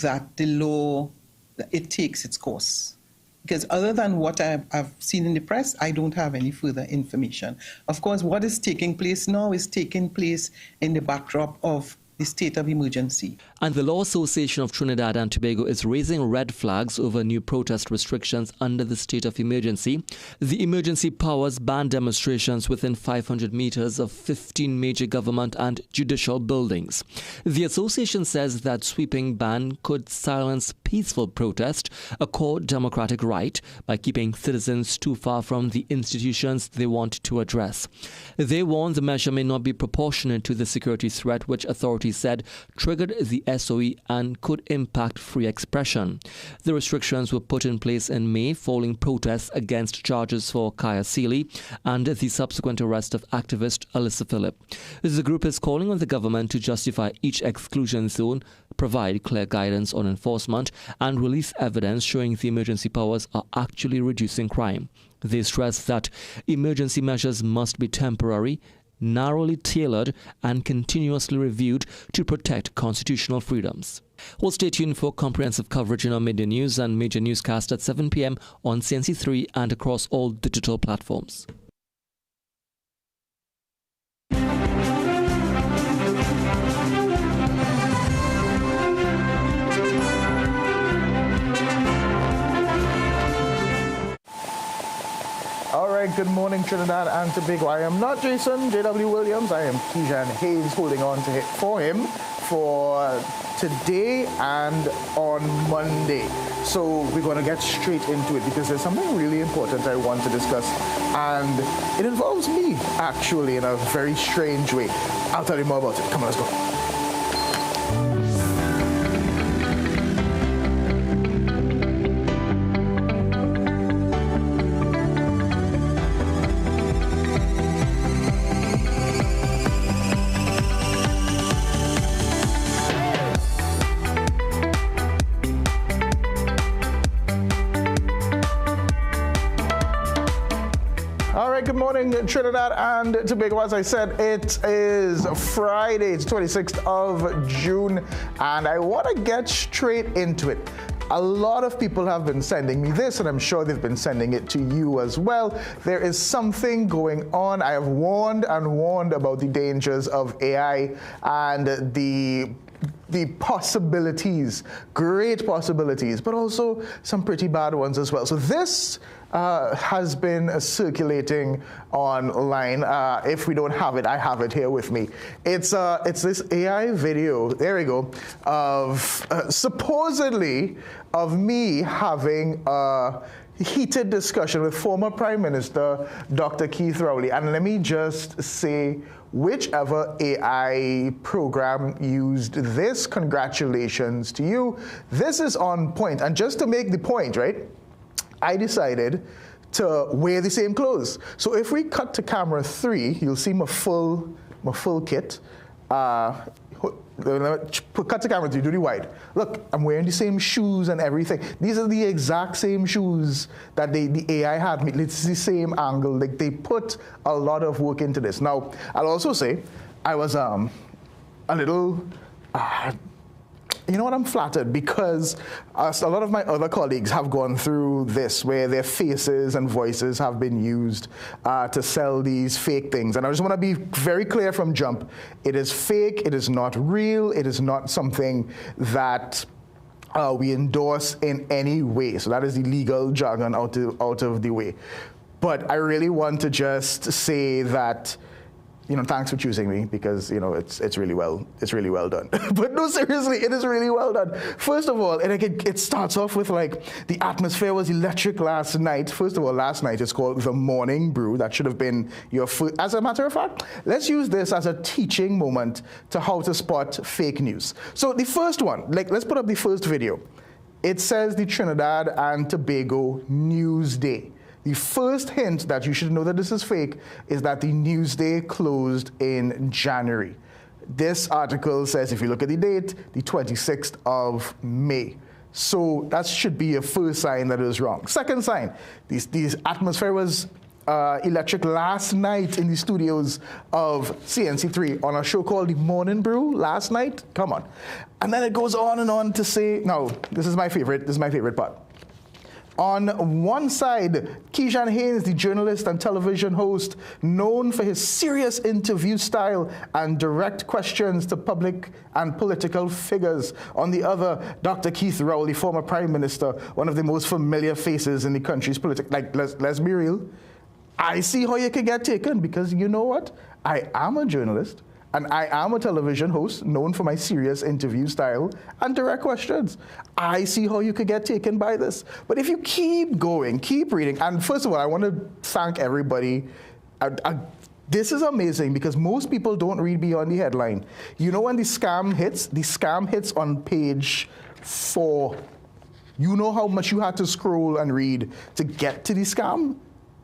that the law, it takes its course. Because other than what I've seen in the press, I don't have any further information. Of course, what is taking place now is taking place in the backdrop of the state of emergency. And the Law Association of Trinidad and Tobago is raising red flags over new protest restrictions under the state of emergency. The emergency powers ban demonstrations within 500 meters of 15 major government and judicial buildings. The association says that sweeping ban could silence peaceful protest, a core democratic right, by keeping citizens too far from the institutions they want to address. They warn the measure may not be proportionate to the security threat which authorities said triggered the SOE and could impact free expression. The restrictions were put in place in May following protests against charges for Kaya Sealy and the subsequent arrest of activist Alyssa Phillip. The group is calling on the government to justify each exclusion zone, provide clear guidance on enforcement, and release evidence showing the emergency powers are actually reducing crime. They stress that emergency measures must be temporary, narrowly tailored and continuously reviewed to protect constitutional freedoms. Well, stay tuned for comprehensive coverage in our media news and major newscast at 7 p.m. on CNC3 and across all digital platforms. All right, good morning, Trinidad and Tobago. I am not Jason J.W. Williams. I am Kejan Hayes, holding on to for him for today and on Monday. So we're going to get straight into it because there's something really important I want to discuss. And it involves me, actually, in a very strange way. I'll tell you more about it. Come on, let's go. Good morning, Trinidad and Tobago. As I said, it is Friday, it's 26th of June, and I want to get straight into it. A lot of people have been sending me this, and I'm sure they've been sending it to you as well. There is something going on. I have warned and warned about the dangers of AI and the possibilities, great possibilities, but also some pretty bad ones as well. So this has been circulating online. If we don't have it, I have it here with me. It's this AI video, there we go, of supposedly of me having a heated discussion with former Prime Minister Dr. Keith Rowley. And let me just say, whichever AI program used this, congratulations to you. This is on point. And just to make the point, right, I decided to wear the same clothes. So if we cut to camera 3, you'll see my full kit. Cut to camera 3, do the wide. Look, I'm wearing the same shoes and everything. These are the exact same shoes that the AI had me. It's the same angle. Like, they put a lot of work into this. Now, I'll also say I was a little you know what, I'm flattered because a lot of my other colleagues have gone through this where their faces and voices have been used to sell these fake things. And I just want to be very clear from jump. It is fake. It is not real. It is not something that we endorse in any way. So that is the legal jargon out of the way. But I really want to just say that, you know, thanks for choosing me because, you know, it's really well done. But no, seriously, it is really well done. First of all, it starts off with, like, the atmosphere was electric last night. First of all, last night it's called the morning brew. That should have been your first. As a matter of fact, let's use this as a teaching moment to how to spot fake news. So the first one, like, let's put up the first video. It says the Trinidad and Tobago Newsday. The first hint that you should know that this is fake is that the Newsday closed in January. This article says, if you look at the date, the 26th of May. So that should be a first sign that it was wrong. Second sign, the atmosphere was electric last night in the studios of CNC3 on a show called The Morning Brew last night. Come on. And then it goes on and on to say, no, this is my favorite part. On one side, Keyshawn Haynes, the journalist and television host, known for his serious interview style and direct questions to public and political figures. On the other, Dr. Keith Rowley, former Prime Minister, one of the most familiar faces in the country's politics. Like, let's be real. I see how you can get taken because you know what? I am a journalist. And I am a television host known for my serious interview style and direct questions. I see how you could get taken by this. But if you keep going, keep reading, and first of all, I want to thank everybody. This is amazing because most people don't read beyond the headline. You know when the scam hits on page 4. You know how much you had to scroll and read to get to the scam?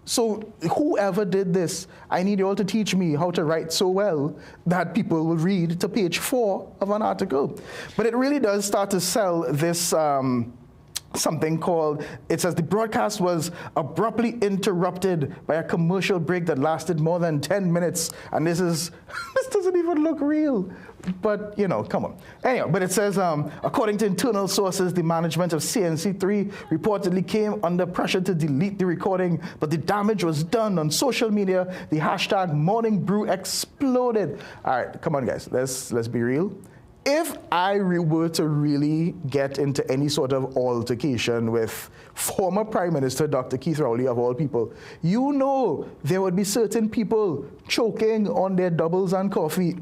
So whoever did this, I need you all to teach me how to write so well that people will read to page 4 of an article. But it really does start to sell this something called, it says the broadcast was abruptly interrupted by a commercial break that lasted more than 10 minutes. And this doesn't even look real. But, you know, come on. Anyway, but it says, according to internal sources, the management of CNC3 reportedly came under pressure to delete the recording, but the damage was done on social media. The hashtag Morning Brew exploded. All right, come on, guys. Let's be real. If I were to really get into any sort of altercation with former Prime Minister Dr. Keith Rowley, of all people, you know there would be certain people choking on their doubles and coffee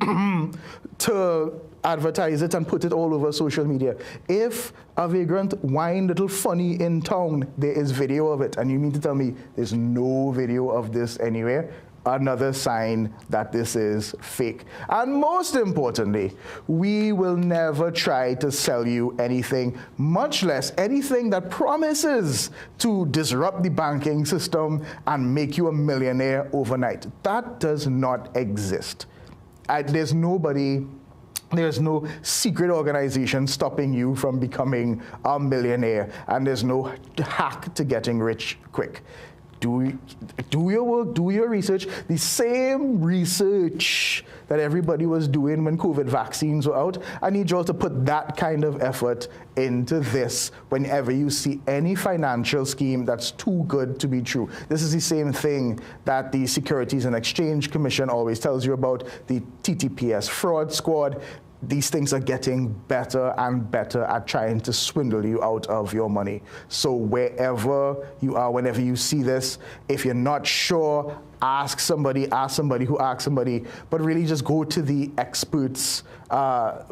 to advertise it and put it all over social media. If a vagrant whined little funny in town, there is video of it, and you mean to tell me there's no video of this anywhere? Another sign that this is fake. And most importantly, we will never try to sell you anything, much less anything that promises to disrupt the banking system and make you a millionaire overnight. That does not exist. There's no secret organization stopping you from becoming a millionaire, and there's no hack to getting rich quick. Do your work, do your research. The same research that everybody was doing when COVID vaccines were out, I need you all to put that kind of effort into this whenever you see any financial scheme that's too good to be true. This is the same thing that the Securities and Exchange Commission always tells you about, the TTPS fraud squad. These things are getting better and better at trying to swindle you out of your money. So wherever you are, whenever you see this, if you're not sure, ask somebody who asks somebody, but really just go to the experts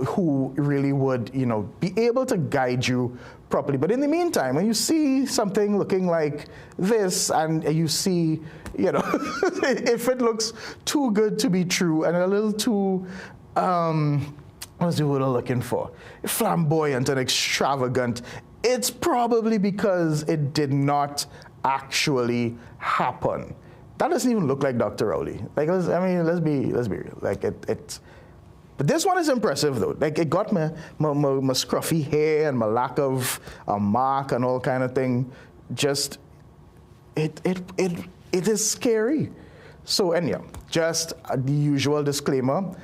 who really would, be able to guide you properly. But in the meantime, when you see something looking like this and you see, if it looks too good to be true and a little too, what's the word I'm looking for? Flamboyant and extravagant. It's probably because it did not actually happen. That doesn't even look like Dr. Rowley. Let's be real. But this one is impressive though. It got my scruffy hair and my lack of a mark and all kind of thing. Just it is scary. So anyhow, just the usual disclaimer.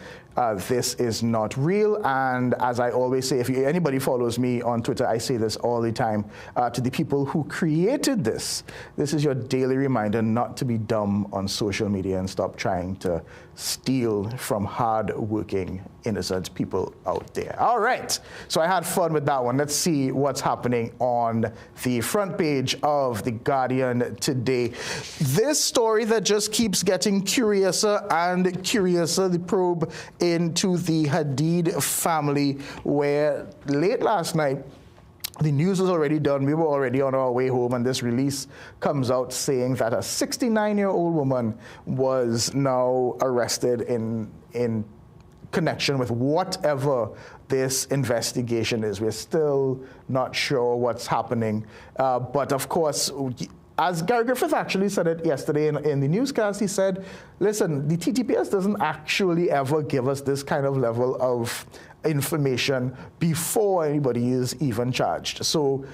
This is not real, and as I always say, if anybody follows me on Twitter, I say this all the time to the people who created this. This is your daily reminder not to be dumb on social media and stop trying to steal from hard-working, innocent people out there. All right, so I had fun with that one. Let's see what's happening on the front page of The Guardian today. This story that just keeps getting curiouser and curiouser, the probe into the Hadid family, where late last night, the news was already done. We were already on our way home, and this release comes out saying that a 69-year-old woman was now arrested in connection with whatever this investigation is. We're still not sure what's happening. But of course, as Gary Griffith actually said it yesterday in the newscast, he said, listen, the TTPS doesn't actually ever give us this kind of level of information before anybody is even charged. So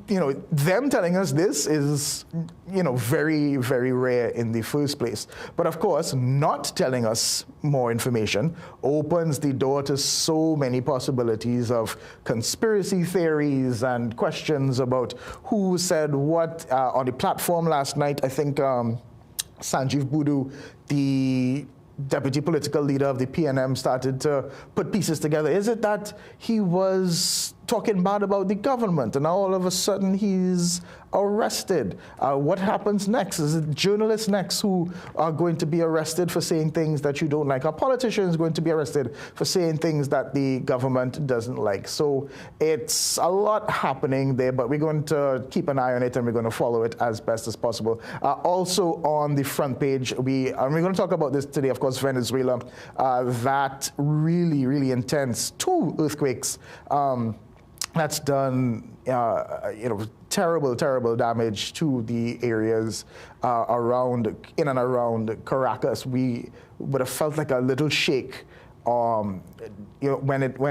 them telling us this is, very, very rare in the first place. But of course, not telling us more information opens the door to so many possibilities of conspiracy theories and questions about who said what. On the platform last night, I think Sanjeev Budu, the deputy political leader of the PNM, started to put pieces together. Is it that he was talking bad about the government and now all of a sudden he's arrested? What happens next? Is it journalists next who are going to be arrested for saying things that you don't like? Are politicians going to be arrested for saying things that the government doesn't like? So it's a lot happening there, but we're going to keep an eye on it and we're going to follow it as best as possible. Also on the front page, we're going to talk about this today, of course, Venezuela, that really, really intense 2 earthquakes that's done, terrible, terrible damage to the areas in and around Caracas. We would have felt like a little shake, when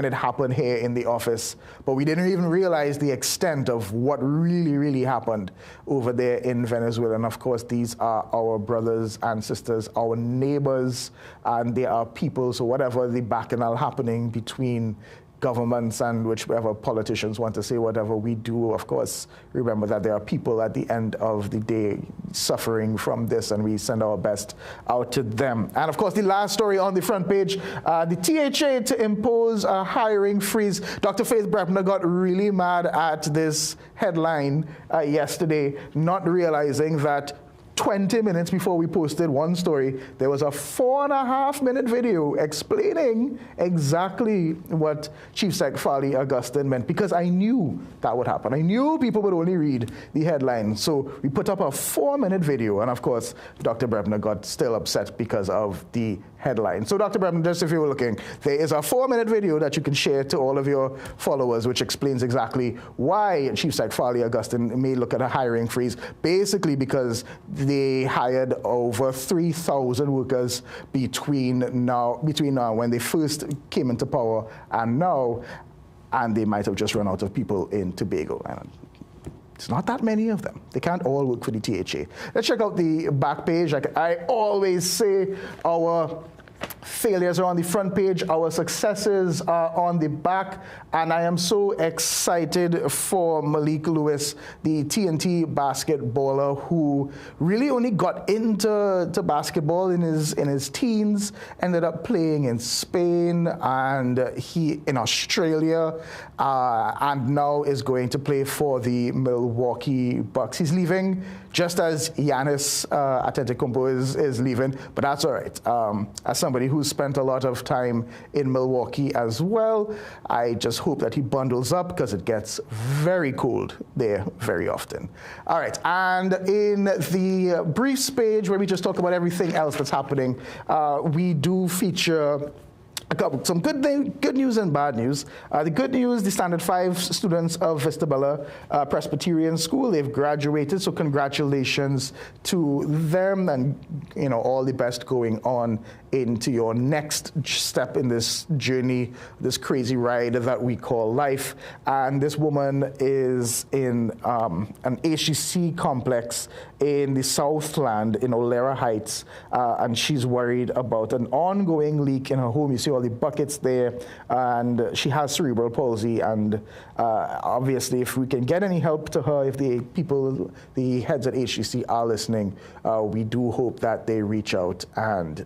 it happened here in the office, but we didn't even realize the extent of what really, really happened over there in Venezuela. And of course, these are our brothers and sisters, our neighbors, and they are people. So whatever the bacchanal happening between governments and whichever politicians want to say whatever, we do, of course, remember that there are people at the end of the day suffering from this, and we send our best out to them. And of course, the last story on the front page, the THA to impose a hiring freeze. Dr. Faith Brepner got really mad at this headline yesterday, not realizing that 20 minutes before we posted one story, there was a 4.5-minute video explaining exactly what Chief Sec Farley Augustine meant, because I knew that would happen. I knew people would only read the headline. So we put up a 4-minute video, and of course, Dr. Brepner got still upset because of the headline. So Dr. Brepner, just if you were looking, there is a 4-minute video that you can share to all of your followers, which explains exactly why Chief Sec Farley Augustine may look at a hiring freeze, basically because they hired over 3,000 workers between now when they first came into power and now, and they might have just run out of people in Tobago. And it's not that many of them. They can't all work for the THA. Let's check out the back page. Like I always say, our failures are on the front page, our successes are on the back, and I am so excited for Malik Lewis, the TNT basketballer who really only got into basketball in his teens, ended up playing in Spain and in Australia, and now is going to play for the Milwaukee Bucks. He's leaving just as Giannis Antetokounmpo is leaving, but that's all right. As somebody who's spent a lot of time in Milwaukee as well, I just hope that he bundles up because it gets very cold there very often. All right, and in the briefs page where we just talk about everything else that's happening, we do feature some good news and bad news. The good news, the Standard 5 students of Vistabella Presbyterian School, they've graduated, so congratulations to them, and all the best going on into your next step in this journey, this crazy ride that we call life. And this woman is in an HEC complex in the Southland in Olera Heights, and she's worried about an ongoing leak in her home. You see all the buckets there, and she has cerebral palsy, and obviously if we can get any help to her, if the heads at HEC are listening, we do hope that they reach out and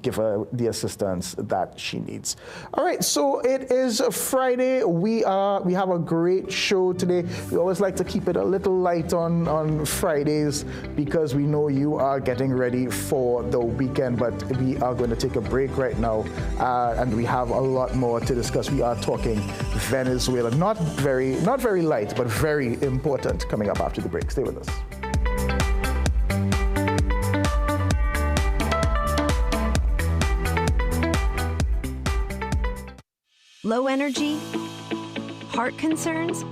give her the assistance that she needs. All right, so it is Friday. We have a great show today. We always like to keep it a little light on Fridays because we know you are getting ready for the weekend, but we are going to take a break right now, and we have a lot more to discuss. We are talking Venezuela. Not very light, but very important coming up after the break. Stay with us. Low energy? Heart concerns?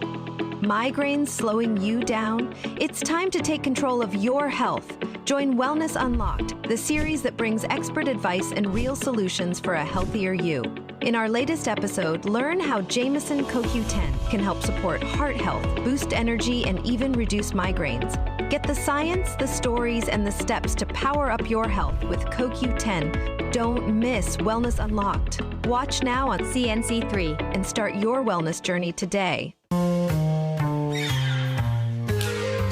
Migraines slowing you down? It's time to take control of your health. Join Wellness Unlocked, the series that brings expert advice and real solutions for a healthier you. In our latest episode, learn how Jameson CoQ10 can help support heart health, boost energy, and even reduce migraines. Get the science, the stories, and the steps to power up your health with CoQ10. Don't miss Wellness Unlocked. Watch now on CNC3 and start your wellness journey today.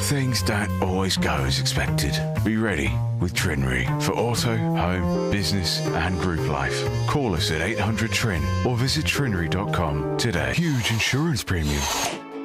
Things don't always go as expected. Be ready with Trinry for auto, home, business and group life. Call us at 800-TRIN or visit trinry.com today. Huge insurance premium.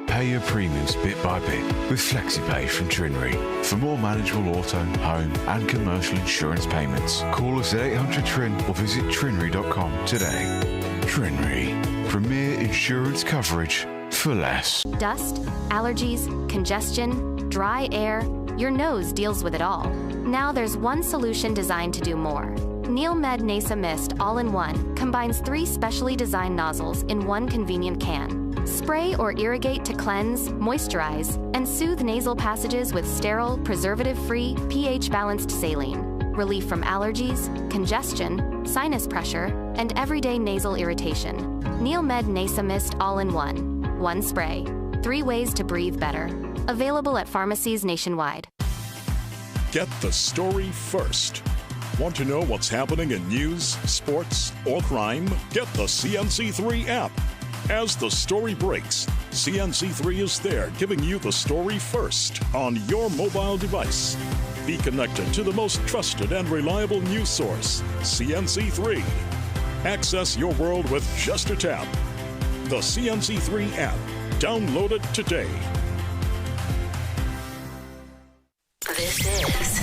Pay your premiums bit by bit with FlexiPay from Trinry. For more manageable auto, home and commercial insurance payments, call us at 800-TRIN or visit trinry.com today. Trinry. Premier insurance coverage for less. Dust, allergies, congestion, dry air, your nose deals with it all. Now there's one solution designed to do more. NeilMed Nasa Mist All-in-One combines 3 specially designed nozzles in one convenient can. Spray or irrigate to cleanse, moisturize, and soothe nasal passages with sterile, preservative-free, pH-balanced saline. Relief from allergies, congestion, sinus pressure, and everyday nasal irritation. NeilMed Nasa Mist All-in-One. One spray. 3 ways to breathe better. Available at pharmacies nationwide. Get the story first. Want to know what's happening in news, sports, or crime? Get the CNC3 app. As the story breaks, CNC3 is there giving you the story first on your mobile device. Be connected to the most trusted and reliable news source, CNC3. Access your world with just a tap. The CNC3 app. Download it today.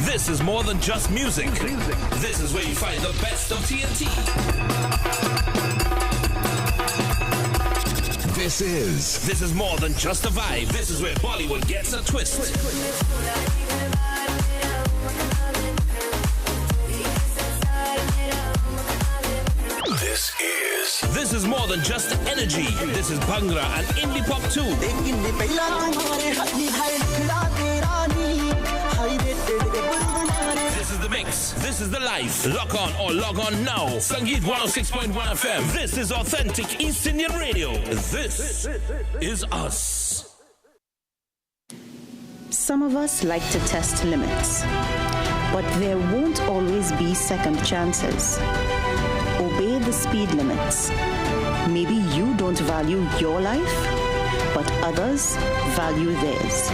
This is more than just music. This is where you find the best of TNT. This is more than just a vibe. This is where Bollywood gets a twist. This is more than just energy. This is Bhangra and indie pop too. This is the mix. This is the life. Lock on or log on now. Sangeet 106.1 FM. This is authentic East Indian radio. This is us. Some of us like to test limits, but there won't always be second chances. Obey the speed limits. Maybe you don't value your life, but others value theirs.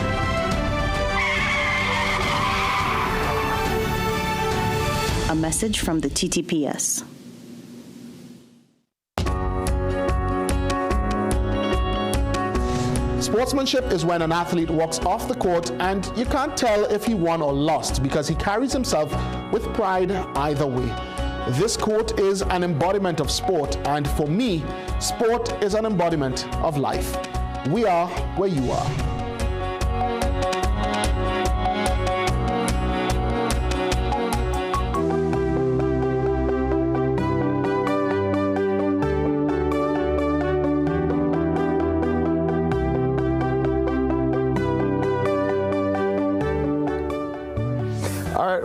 A message from the TTPS. Sportsmanship is when an athlete walks off the court and you can't tell if he won or lost because he carries himself with pride either way. This quote is an embodiment of sport, and for me, sport is an embodiment of life. We are where you are.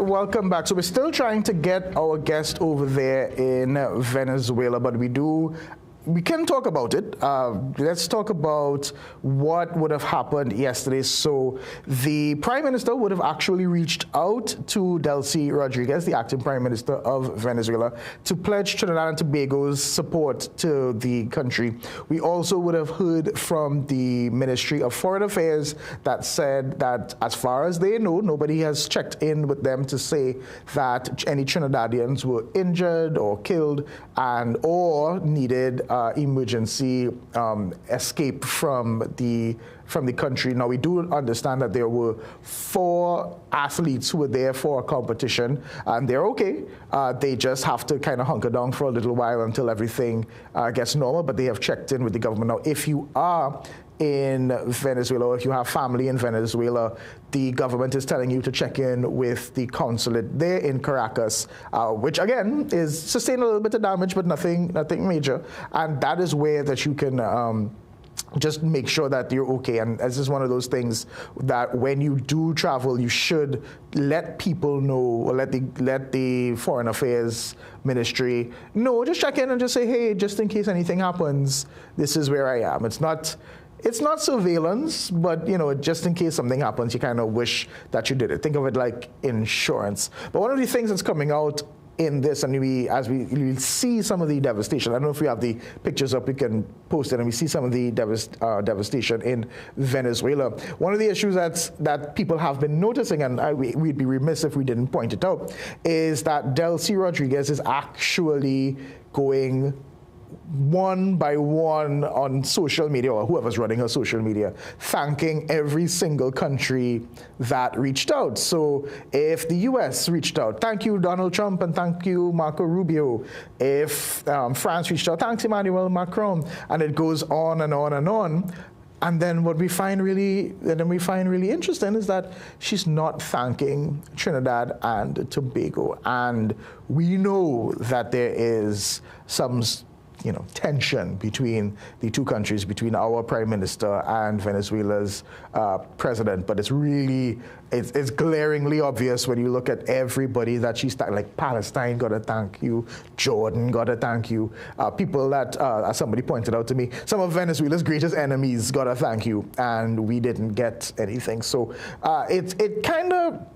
Welcome back. So we're still trying to get our guest over there in Venezuela, but we can talk about it. Let's talk about what would have happened yesterday. So the Prime Minister would have actually reached out to Delcy Rodriguez, the acting Prime Minister of Venezuela, to pledge Trinidad and Tobago's support to the country. We also would have heard from the Ministry of Foreign Affairs that said that as far as they know, nobody has checked in with them to say that any Trinidadians were injured or killed and or needed emergency escape from the country. Now, we do understand that there were 4 athletes who were there for a competition, and they're okay. They just have to kind of hunker down for a little while until everything gets normal, but they have checked in with the government. Now, if you are in Venezuela, or if you have family in Venezuela, the government is telling you to check in with the consulate there in Caracas, which again is sustained a little bit of damage, but nothing major. And that is where that you can just make sure that you're okay. And this is one of those things that when you do travel, you should let people know, or let the Foreign Affairs Ministry know. Just check in and just say, hey, just in case anything happens, this is where I am. It's not surveillance, but just in case something happens, you kind of wish that you did it. Think of it like insurance. But one of the things that's coming out in this, and as we see some of the devastation. I don't know if we have the pictures up, we can post it, and we see some of the devastation in Venezuela. One of the issues that people have been noticing, and we'd be remiss if we didn't point it out, is that Delcy Rodriguez is actually going one by one on social media, or whoever's running her social media, thanking every single country that reached out. So if the US reached out, thank you Donald Trump and thank you Marco Rubio. If France reached out, thanks Emmanuel Macron, and it goes on and on and on. And then what we find really interesting is that she's not thanking Trinidad and Tobago. And we know that there is some tension between the two countries, between our Prime Minister and Venezuela's president. But it's glaringly obvious when you look at everybody that she's like Palestine got to thank you, Jordan got to thank you, people that, as somebody pointed out to me, some of Venezuela's greatest enemies got to thank you, and we didn't get anything. So it kind of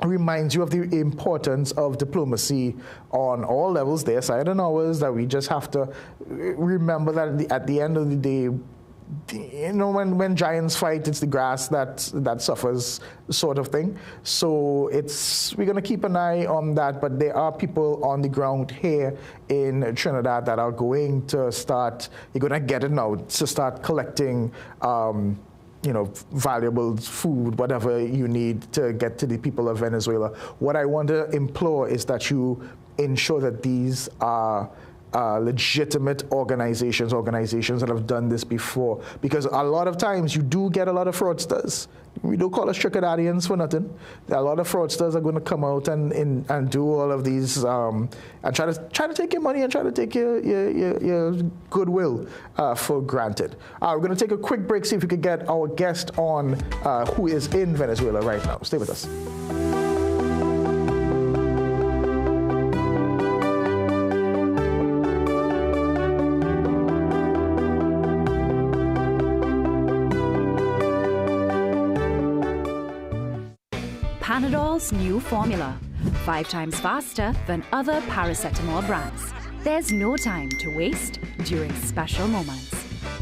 reminds you of the importance of diplomacy on all levels, their side and ours, that we just have to remember that at the end of the day, when giants fight, it's the grass that suffers, sort of thing. So we're going to keep an eye on that, but there are people on the ground here in Trinidad that are going to get it now, to start collecting valuables, food, whatever you need to get to the people of Venezuela. What I want to implore is that you ensure that these are legitimate organizations that have done this before. Because a lot of times you do get a lot of fraudsters. We don't call us Trinidadians for nothing. A lot of fraudsters are going to come out and do all of these and try to take your money and try to take your goodwill for granted. We're going to take a quick break, see if we could get our guest on who is in Venezuela right now. Stay with us. Panadol's new formula, 5 times faster than other paracetamol brands. There's no time to waste during special moments.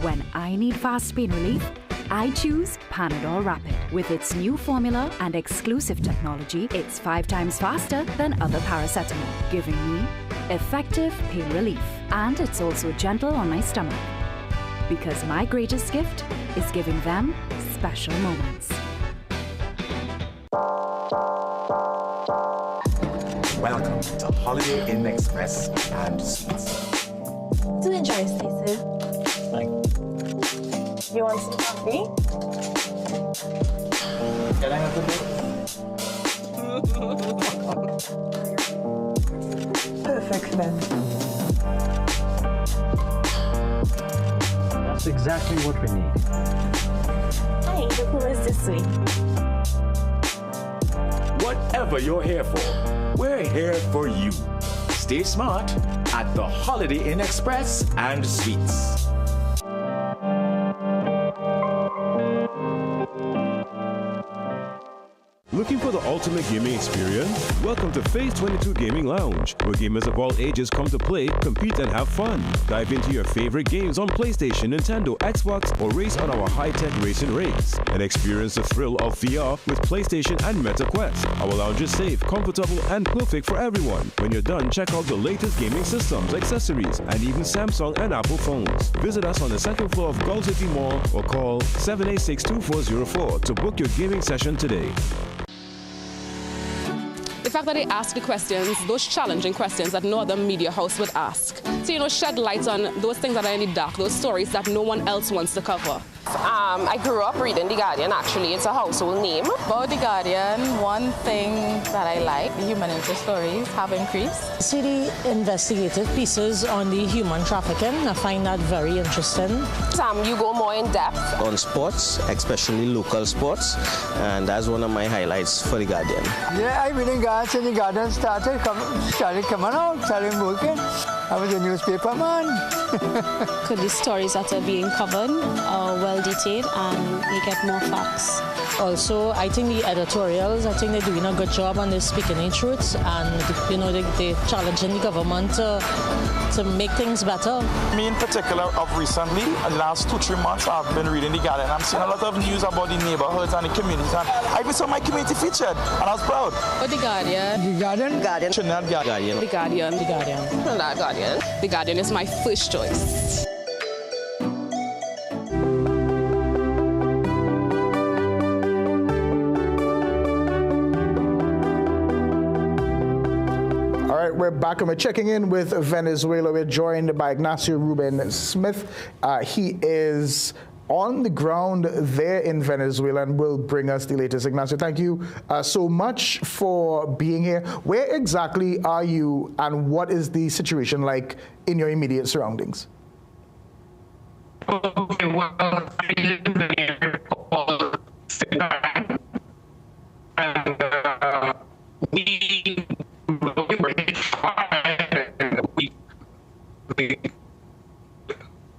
When I need fast pain relief, I choose Panadol Rapid. With its new formula and exclusive technology, it's 5 times faster than other paracetamol, giving me effective pain relief. And it's also gentle on my stomach. Because my greatest gift is giving them special moments. Welcome to Holiday Inn Express and Suites. Do enjoy, Stacey. You want some coffee? Can I have the milk? Perfect then. That's exactly what we need. Hey, the pool is this way. Whatever you're here for, we're here for you. Stay smart at the Holiday Inn Express and Suites. Looking for the ultimate gaming experience? Welcome to Phase 22 Gaming Lounge, where gamers of all ages come to play, compete, and have fun. Dive into your favorite games on PlayStation, Nintendo, Xbox, or race on our high-tech racing rigs. And experience the thrill of VR with PlayStation and Meta Quest. Our lounge is safe, comfortable, and perfect for everyone. When you're done, check out the latest gaming systems, accessories, and even Samsung and Apple phones. Visit us on the second floor of Gulf City Mall or call 786-2404 to book your gaming session today. The fact that they ask the questions, those challenging questions that no other media house would ask. So, shed light on those things that are in the dark, those stories that no one else wants to cover. I grew up reading The Guardian, actually. It's a household name. About The Guardian, one thing that I like, the human interest stories have increased. See the investigative pieces on the human trafficking. I find that very interesting. You go more in depth. On sports, especially local sports, and that's one of my highlights for The Guardian. Yeah, I've been in Ghana since The Guardian started coming out, started working. I was a newspaper man. Could the stories that are being covered are well detailed and they get more facts. Also, I think the editorials, I think they're doing a good job on this speaking the truths, and you know they're challenging the government to make things better. Me in particular, of recently, the last 2-3 months, I've been reading The Guardian. I'm seeing a lot of news about the neighborhoods and the communities, and I even saw my community featured, and I was proud. But The Guardian. The Guardian? Guardian. Trinidad Guardian. The Guardian. The Guardian. Trinidad Guardian. The Guardian is my first choice. We're back and we're checking in with Venezuela. We're joined by Ignacio Ruben Smith. He is on the ground there in Venezuela and will bring us the latest. Ignacio, thank you so much for being here. Where exactly are you and what is the situation like in your immediate surroundings? Okay, well, I live in an area called Sedar, and we were hit hard, and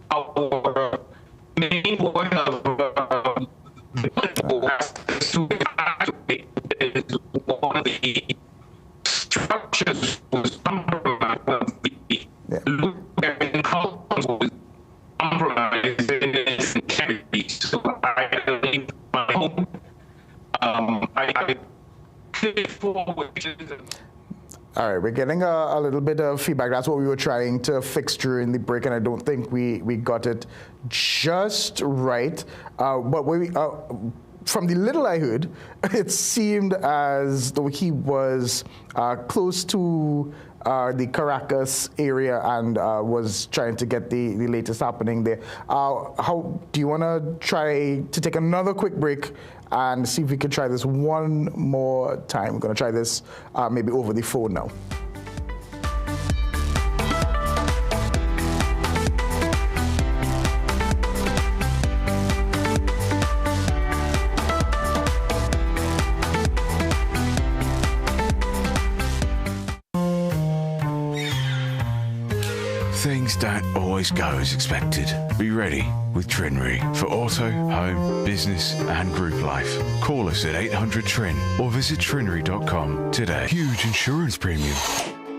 our main point of the to is one of the structures was compromised. And how was compromised in its integrity. So I had to leave my home. I did forward. All right, we're getting a little bit of feedback. That's what we were trying to fix during the break, and I don't think we got it just right. But from the little I heard, it seemed as though he was close to the Caracas area and was trying to get the latest happening there. How do you want to try to take another quick break and see if we can try this one more time? We're going to try this maybe over the phone now. Things don't always go as expected. Be ready with Trinry for auto, home, business and group life. Call us at 800 TRIN or visit trinry.com today. Huge insurance premium.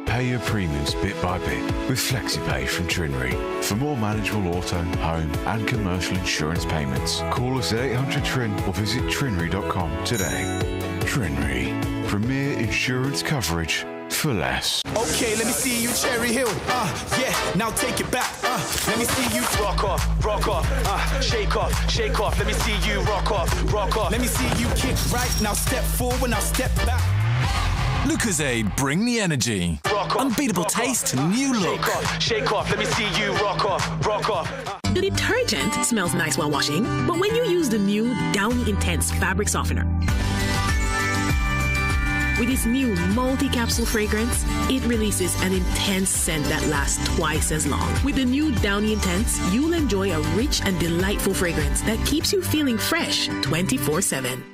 Pay your premiums bit by bit with FlexiPay from Trinry. For more manageable auto, home and commercial insurance payments, call us at 800 TRIN or visit trinry.com today. Trinry. Premier insurance coverage for less. Okay, let me see you Cherry Hill. Yeah, now take it back. Let me see you rock off, shake off. Let me see you rock off. Let me see you kick right. Now step forward, now step back. Lucozade, bring the energy. Unbeatable taste, new look. Shake off. Let me see you rock off. The detergent smells nice while washing, but when you use the new Downy Intense fabric softener, with its new multi-capsule fragrance, it releases an intense scent that lasts twice as long. With the new Downy Intense, you'll enjoy a rich and delightful fragrance that keeps you feeling fresh 24/7.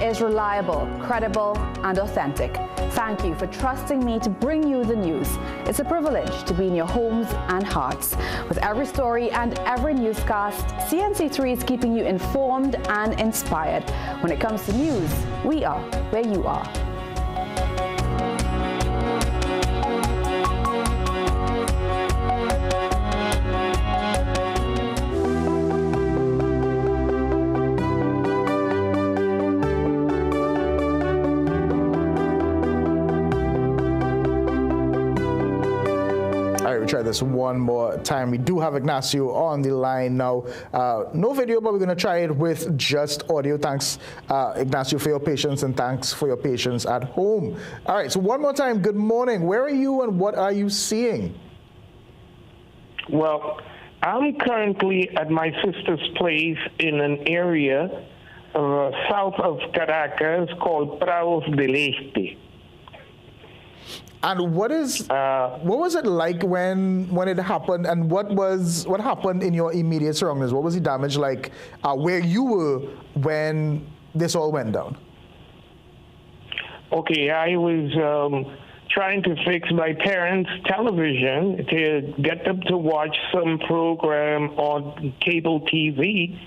is reliable, credible, and authentic. Thank you for trusting me to bring you the news. It's a privilege to be in your homes and hearts. With every story and every newscast, CNC3 is keeping you informed and inspired. When it comes to news, we are where you are. Try this one more time. We do have Ignacio on the line now. No video, but we're going to try it with just audio. Thanks, Ignacio, for your patience, and thanks for your patience at home. All right, so one more time, good morning. Where are you and what are you seeing? Well, I'm currently at my sister's place in an area south of Caracas called Prados del Este. And what was it like when it happened, and what happened in your immediate surroundings? What was the damage like where you were when this all went down? Okay, I was trying to fix my parents' television to get them to watch some program on cable TV.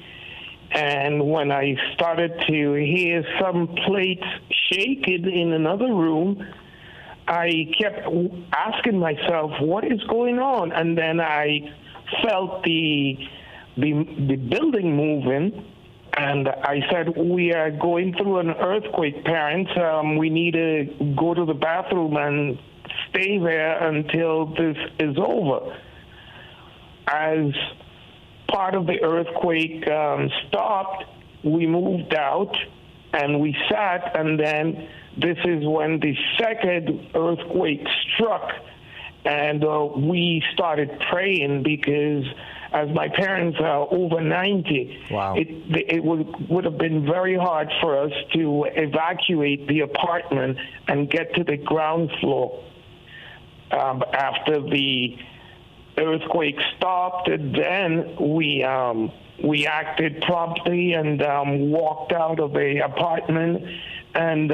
And when I started to hear some plates shaking in another room, I kept asking myself, what is going on? And then I felt the building moving, and I said, we are going through an earthquake, parents. We need to go to the bathroom and stay there until this is over. As part of the earthquake stopped, we moved out, and we sat, and then this is when the second earthquake struck, and we started praying because, as my parents are over 90, wow, it would have been very hard for us to evacuate the apartment and get to the ground floor. After the earthquake stopped, then we acted promptly and walked out of the apartment and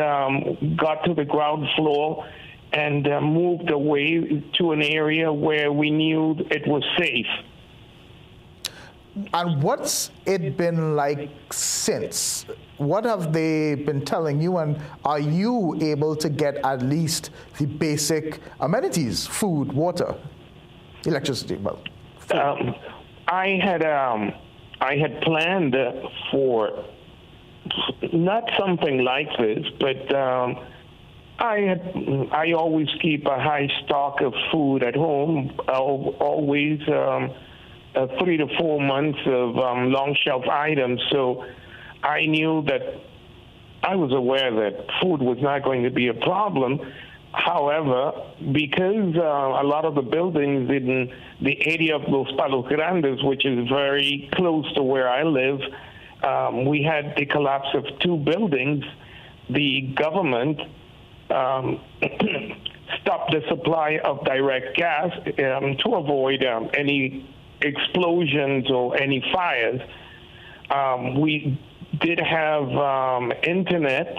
got to the ground floor and moved away to an area where we knew it was safe. And what's it been like since? What have they been telling you, and are you able to get at least the basic amenities, food, water, electricity? Well, I had planned for not something like this, but I always keep a high stock of food at home. Always 3 to 4 months of long shelf items. So I knew that I was aware that food was not going to be a problem. However, because a lot of the buildings in the area of Los Palos Grandes, which is very close to where I live, we had the collapse of 2 buildings. The government stopped the supply of direct gas to avoid any explosions or any fires. We did have internet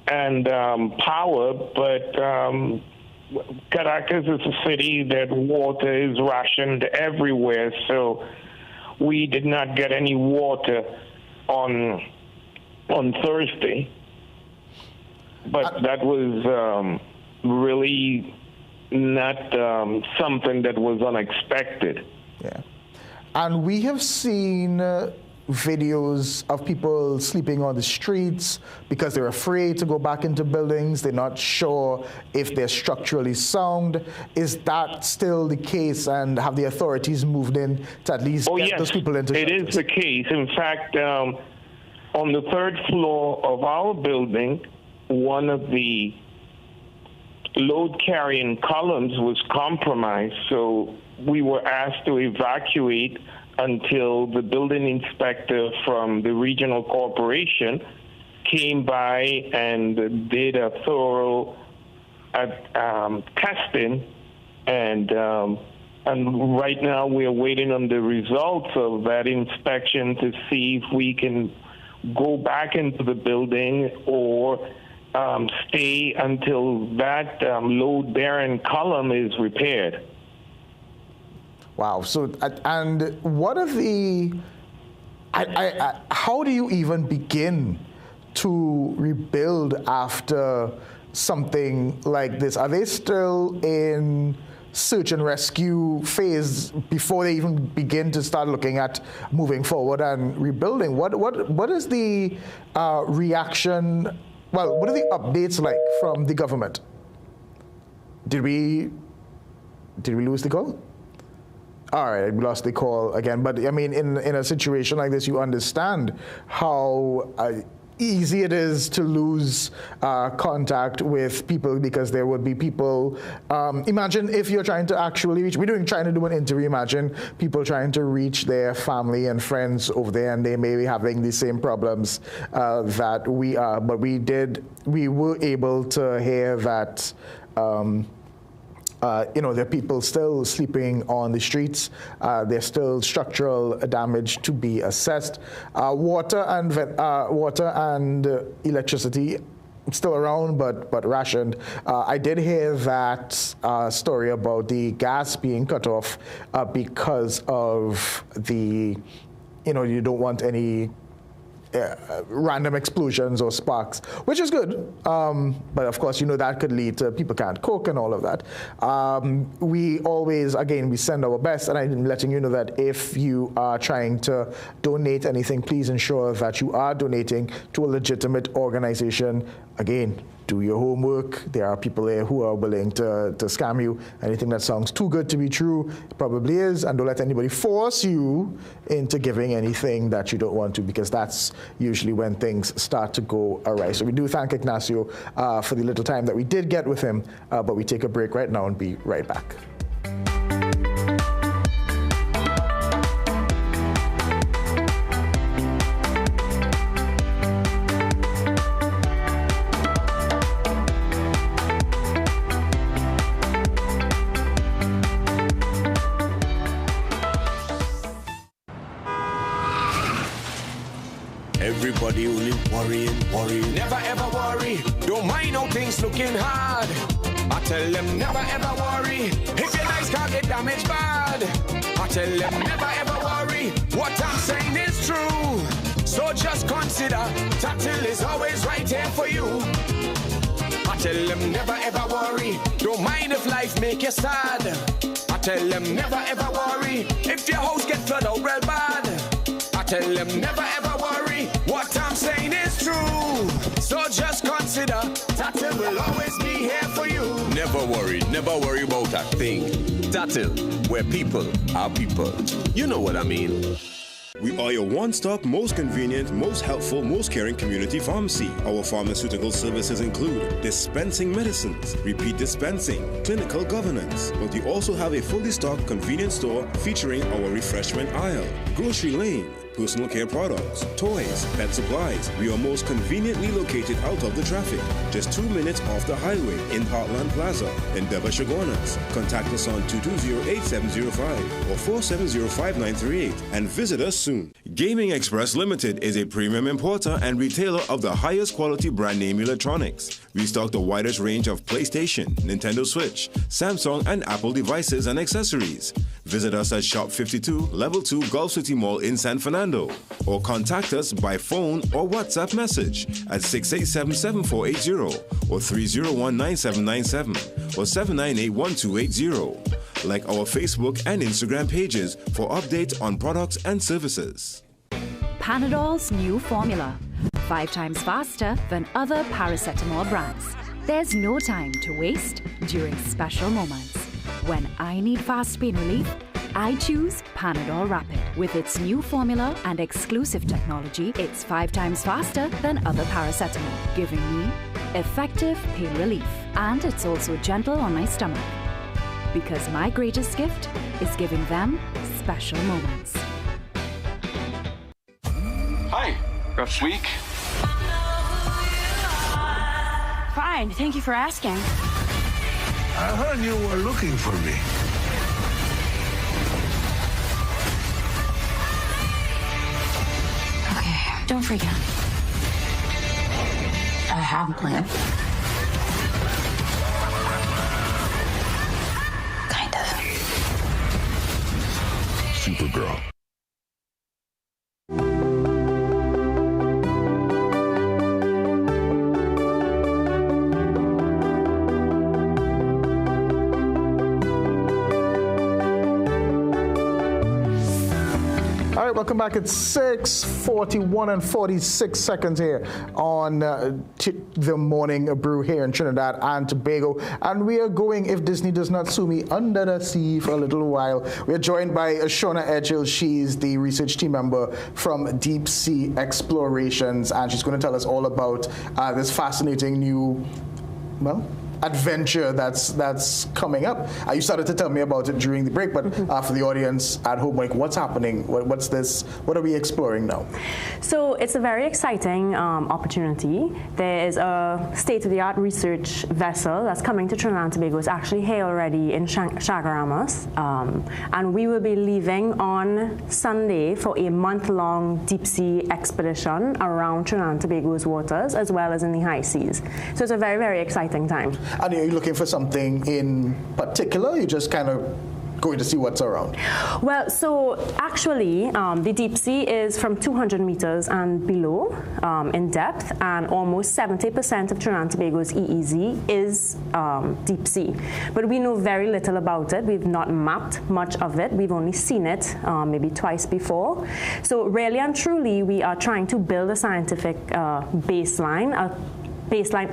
and power, but Caracas is a city that water is rationed everywhere, so we did not get any water on Thursday. But that was really not something that was unexpected. Yeah. And we have seen videos of people sleeping on the streets because they're afraid to go back into buildings. They're not sure if they're structurally sound. Is that still the case, and have the authorities moved in to at least get those people into shelters? It is the case. In fact, on the 3rd floor of our building, one of the load-carrying columns was compromised, so we were asked to evacuate until the building inspector from the regional corporation came by and did a thorough testing, and right now we are waiting on the results of that inspection to see if we can go back into the building or stay until that load-bearing column is repaired. Wow. So, and what are the, how do you even begin to rebuild after something like this? Are they still in search and rescue phase before they even begin to start looking at moving forward and rebuilding? What is the reaction? Well, what are the updates like from the government? Did we lose the call? All right, we lost the call again. But I mean, in a situation like this, you understand how easy it is to lose contact with people, because there would be people, imagine if you're trying to actually reach, trying to do an interview, imagine people trying to reach their family and friends over there, and they may be having the same problems that we are, but we were able to hear that there are people still sleeping on the streets. There's still structural damage to be assessed. Water and electricity still around, but rationed. I did hear that story about the gas being cut off because of the, you don't want any random explosions or sparks, which is good. But of course, that could lead to people can't cook and all of that. We always, again, we send our best, and I'm letting you know that if you are trying to donate anything, please ensure that you are donating to a legitimate organization. Again, do your homework. There are people there who are willing to scam you. Anything that sounds too good to be true, it probably is. And don't let anybody force you into giving anything that you don't want to, because that's usually when things start to go awry. So we do thank Ignacio for the little time that we did get with him, but we take a break right now and be right back. Everybody only worrying. Never ever worry. Don't mind how things looking hard. I tell them never ever worry. If your nice car get damaged bad, I tell them never ever worry. What I'm saying is true. So just consider Tatil is always right here for you. I tell them never ever worry. Don't mind if life make you sad. I tell them never ever worry. If your house get flooded out real bad, I tell them never ever worry. What I'm saying is true. So just consider Tatil will always be here for you. Never worry about a thing. Tatil, where people are people. You know what I mean. We are your one-stop, most convenient, most helpful, most caring community pharmacy. Our pharmaceutical services include dispensing medicines, repeat dispensing, clinical governance, but we also have a fully stocked convenience store featuring our refreshment aisle, grocery lane, personal care products, toys, pet supplies. We are most conveniently located out of the traffic, just 2 minutes off the highway in Heartland Plaza in Devashagonas. Contact us on 220-8705 or 470-5938 and visit us soon. Gaming Express Limited is a premium importer and retailer of the highest quality brand name electronics. We stock the widest range of PlayStation, Nintendo Switch, Samsung and Apple devices and accessories. Visit us at Shop 52, Level 2 Gulf City Mall in San Fernando, or contact us by phone or WhatsApp message at 687-7480 or 301-9797 or 798-1280. Like our Facebook and Instagram pages for updates on products and services. Panadol's new formula, 5 times faster than other paracetamol brands. There's no time to waste during special moments. When I need fast pain relief, I choose Panadol Rapid. With its new formula and exclusive technology, it's 5 times faster than other paracetamol, giving me effective pain relief. And it's also gentle on my stomach. Because my greatest gift is giving them special moments. Hi, rough week? Fine, thank you for asking. I heard you were looking for me. Okay. Don't freak out. I have a plan. Kind of. Supergirl. All right, welcome back. It's 6:41 and 46 seconds here on the morning brew here in Trinidad and Tobago. And we are going, if Disney does not sue me, under the sea for a little while. We're joined by Shauna Edghill. She's the research team member from Deep Sea Explorations, and she's going to tell us all about this fascinating new, adventure that's coming up. You started to tell me about it during the break, but for the audience at home, like, what's happening? What's this? What are we exploring now? So it's a very exciting opportunity. There is a state-of-the-art research vessel that's coming to Trinidad and Tobago. It's actually here already in Chaguaramas, and we will be leaving on Sunday for a month-long deep-sea expedition around Trinidad and Tobago's waters, as well as in the high seas. So it's a very, very exciting time. And are you looking for something in particular? You just kind of going to see what's around? Well, so actually, the deep sea is from 200 meters and below in depth, and almost 70% of Trinidad and Tobago's EEZ is deep sea. But we know very little about it. We've not mapped much of it. We've only seen it maybe twice before. So really and truly, we are trying to build a scientific baseline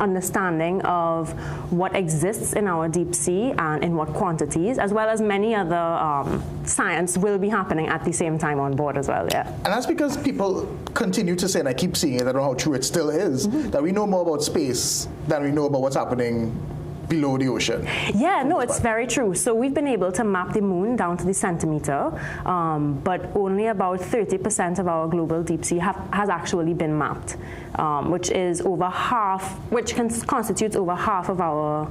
understanding of what exists in our deep sea and in what quantities, as well as many other science will be happening at the same time on board as well, yeah. And that's because people continue to say, and I keep seeing it, I don't know how true it still is, that we know more about space than we know about what's happening below the ocean. Yeah, no, it's very true. So we've been able to map the moon down to the centimeter, but only about 30% of our global deep sea has actually been mapped, which is over half, which constitutes over half of our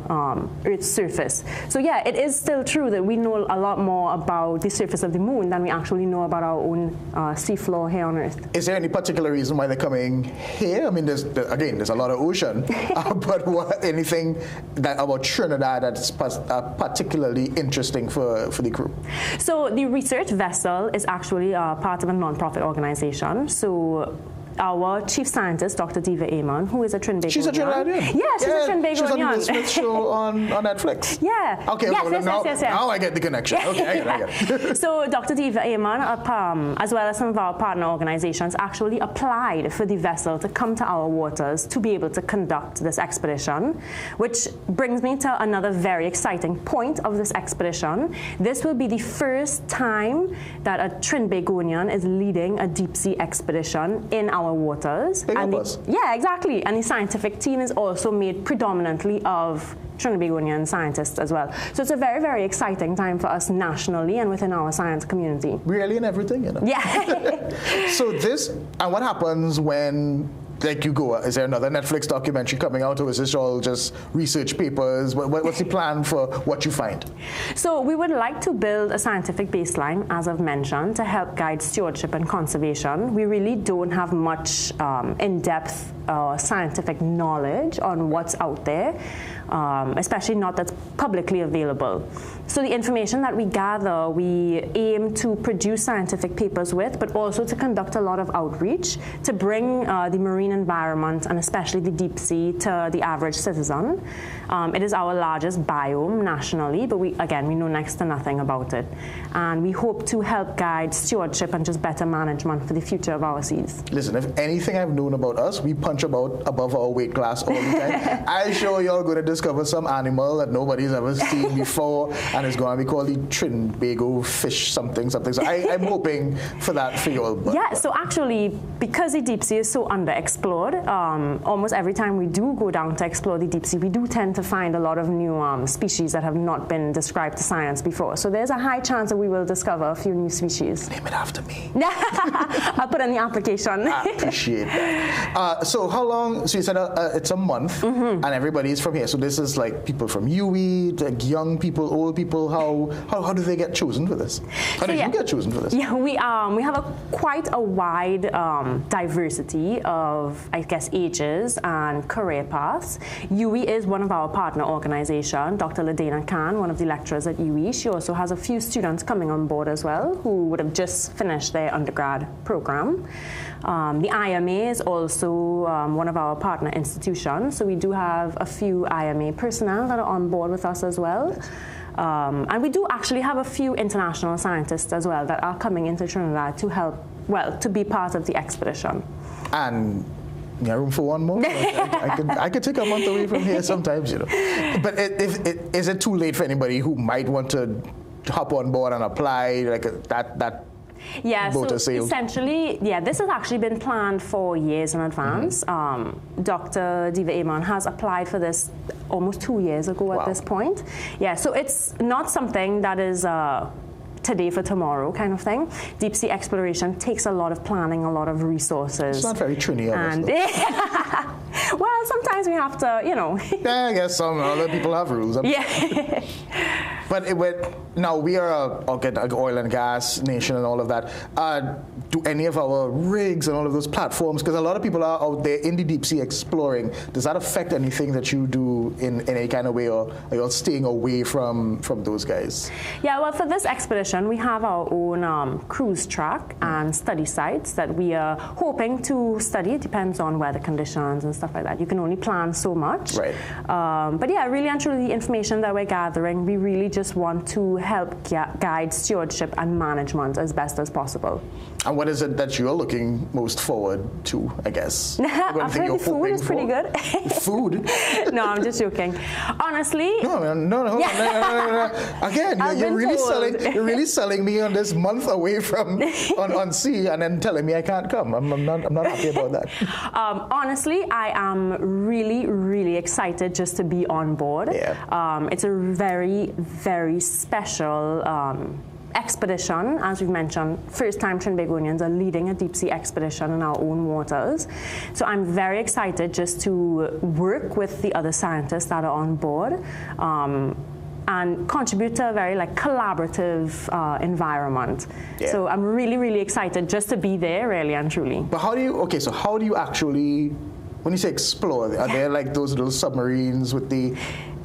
Earth's surface. So yeah, it is still true that we know a lot more about the surface of the moon than we actually know about our own seafloor here on Earth. Is there any particular reason why they're coming here? I mean, there's a lot of ocean, but anything about Trinidad that's particularly interesting for the crew? So the research vessel is actually part of a non-profit organization. So our chief scientist, Dr. Diva Amon, who is a Trinbagonian. She's a Trinidadian? Yeah, she's a Trinbagonian. She's on the Will Smith show on Netflix. Yeah. Okay, yes. Now I get the connection. Okay, I get it. So Dr. Diva Amon, as well as some of our partner organizations, actually applied for the vessel to come to our waters to be able to conduct this expedition, which brings me to another very exciting point of this expedition. This will be the first time that a Trinbagonian is leading a deep sea expedition in our waters. Yeah, exactly. And the scientific team is also made predominantly of Trinbagonian scientists as well. So it's a very, very exciting time for us nationally and within our science community. Really, and everything, you know? Yeah. So and what happens when, like, you go, is there another Netflix documentary coming out, or is this all just research papers? What's the plan for what you find? So we would like to build a scientific baseline, as I've mentioned, to help guide stewardship and conservation. We really don't have much in-depth scientific knowledge on what's out there, especially not that's publicly available. So the information that we gather, we aim to produce scientific papers with, but also to conduct a lot of outreach to bring the marine environment, and especially the deep sea, to the average citizen. It is our largest biome nationally, but we know next to nothing about it. And we hope to help guide stewardship and just better management for the future of our seas. Listen, if anything I've known about us, we punch above our weight class all the time. I'm sure you're going to discover some animal that nobody's ever seen before, and it's going to be called the Trinbago fish something. So I'm hoping for that for you all. Yeah, so actually, because the deep sea is so underexplored, almost every time we do go down to explore the deep sea, we do tend to find a lot of new species that have not been described to science before. So there's a high chance that we will discover a few new species. Name it after me. I'll put in the application. I appreciate that. So how long, so you said it's a month, and everybody's from here. So this is like people from UE, like young people, old people. How do they get chosen for this? How do you get chosen for this? Yeah, we have quite a wide diversity of, I guess, ages and career paths. UE is one of our partner organizations. Dr. Ladena Khan, one of the lecturers at UE, she also has a few students coming on board as well who would have just finished their undergrad program. The IMA is also one of our partner institutions, so we do have a few IMA personnel that are on board with us as well. And we do actually have a few international scientists as well that are coming into Trinidad to help, well, to be part of the expedition. And room for one more? I could take a month away from here sometimes, you know. But is it too late for anybody who might want to hop on board and apply, like that? Yeah, so essentially, this has actually been planned for years in advance. Dr. Diva Amon has applied for this almost 2 years ago at this point. Yeah, so it's not something that is today for tomorrow kind of thing. Deep sea exploration takes a lot of planning, a lot of resources. It's not very Trini, and well, sometimes we have to, you know. Yeah, I guess some other people have rules. Yeah. But now we are an oil and gas nation and all of that. Do any of our rigs and all of those platforms, because a lot of people are out there in the deep sea exploring, does that affect anything that you do in any kind of way, or are you all staying away from those guys? Yeah, well, for this expedition, we have our own cruise track and study sites that we are hoping to study. It depends on weather conditions and stuff like that. You can only plan so much. Right. But yeah, really and truly, the information that we're gathering, we really just want to help guide stewardship and management as best as possible. And what is it that you're looking most forward to, I guess? I've heard the food is pretty good. Food? No, I'm just joking. Honestly. No. Again, you're really selling me on this month away from on sea, and then telling me I can't come. I'm not happy about that. Honestly, I am really, really excited just to be on board. Yeah. It's a very, very special expedition. As we've mentioned, first time Trinbagonians are leading a deep sea expedition in our own waters. So I'm very excited just to work with the other scientists that are on board and contribute to a very collaborative environment. Yeah. So I'm really, really excited just to be there, really and truly. But how do you actually, when you say explore, are there like those little submarines with the,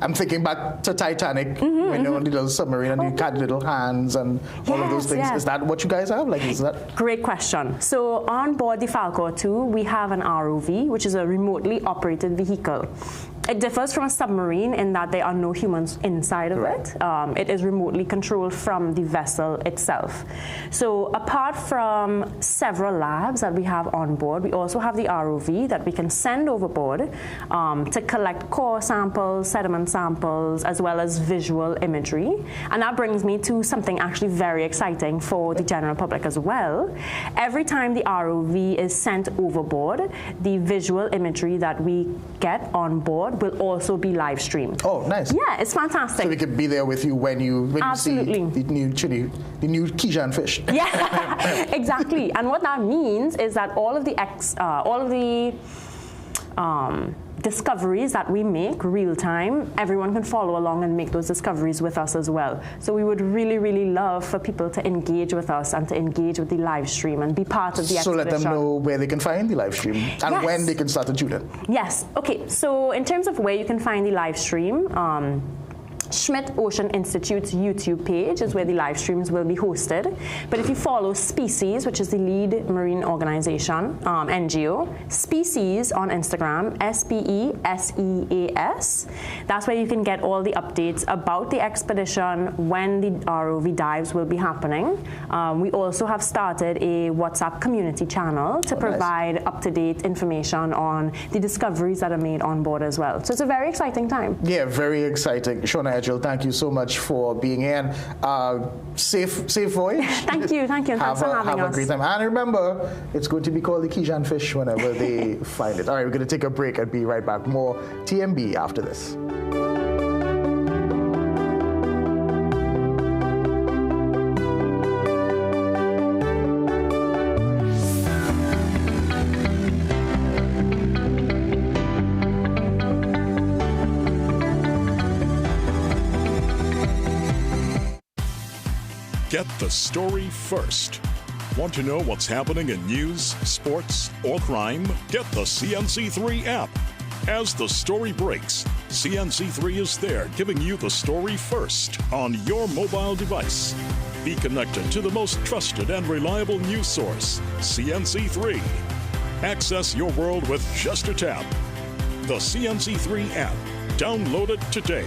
I'm thinking back to Titanic, when you're on the little submarine and you got little hands and all of those things. Yes. Is that what you guys have? Is that? Great question. So on board the Falcor 2, we have an ROV, which is a remotely operated vehicle. It differs from a submarine in that there are no humans inside of it. It is remotely controlled from the vessel itself. So apart from several labs that we have on board, we also have the ROV that we can send overboard to collect core samples, sediment samples, as well as visual imagery. And that brings me to something actually very exciting for the general public as well. Every time the ROV is sent overboard, the visual imagery that we get on board will also be live streamed. Oh, nice. Yeah, it's fantastic. So we could be there with you when you see the new Kijan fish. Yeah, exactly. And what that means is that all of the discoveries that we make real time, everyone can follow along and make those discoveries with us as well. So we would really, really love for people to engage with us and to engage with the live stream and be part of the expedition. So let them know where they can find the live stream and when they can start to tune in. Yes. Okay. So in terms of where you can find the live stream, Schmidt Ocean Institute's YouTube page is where the live streams will be hosted. But if you follow Species, which is the lead marine organization, NGO, Species on Instagram, SPESEAS, that's where you can get all the updates about the expedition, when the ROV dives will be happening. We also have started a WhatsApp community channel to provide up-to-date information on the discoveries that are made on board as well. So it's a very exciting time. Yeah, very exciting. Shona, thank you so much for being here. Safe voyage. Thank you. Thanks for having us. Have a great time. And remember, it's going to be called the Kijan fish whenever they find it. All right, we're going to take a break and be right back. More TMB after this. Get the story first. Want to know what's happening in news, sports, or crime? Get the CNC3 app. As the story breaks, CNC3 is there giving you the story first on your mobile device. Be connected to the most trusted and reliable news source, CNC3. Access your world with just a tap. The CNC3 app. Download it today.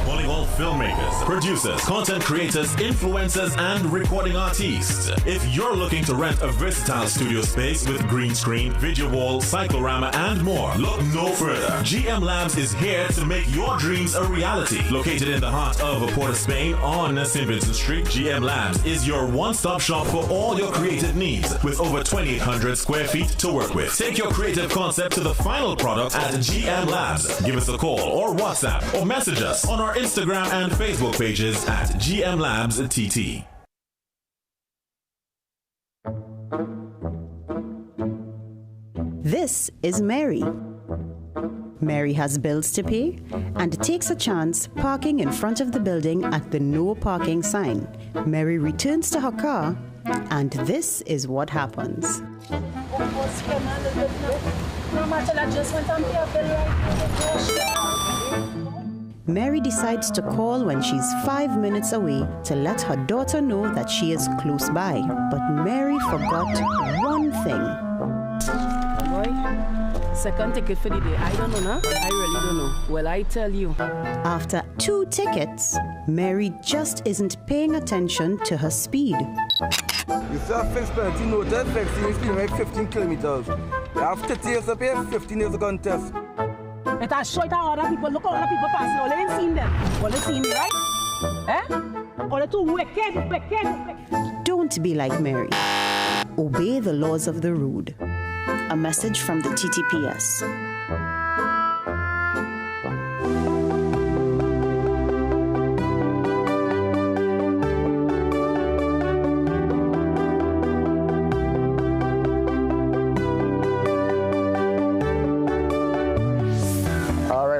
Calling all filmmakers, producers, content creators, influencers, and recording artists. If you're looking to rent a versatile studio space with green screen, video wall, cyclorama, and more, look no further. GM Labs is here to make your dreams a reality. Located in the heart of Port of Spain on St. Vincent Street, GM Labs is your one-stop shop for all your creative needs with over 2,800 square feet to work with. Take your creative concept to the final product at GM Labs. Give us a call or WhatsApp or message us on our Instagram and Facebook pages at GM Labs TT. This is Mary. Mary has bills to pay and takes a chance parking in front of the building at the no parking sign. Mary returns to her car, and this is what happens. Mary decides to call when she's 5 minutes away to let her daughter know that she is close by. But Mary forgot one thing. Boy, second ticket for the day. I don't know, no? I really don't know. Well, I tell you. After 2 tickets, Mary just isn't paying attention to her speed. You see a fixed penalty notice, fixing speed like 15 kilometers. You have 30 years to pay, 15 years to contest. It has showed how other people, look at other people passing. All they ain't seen them. All they seen me, right? Eh? All they too wicked. Don't be like Mary. Obey the laws of the road. A message from the TTPS.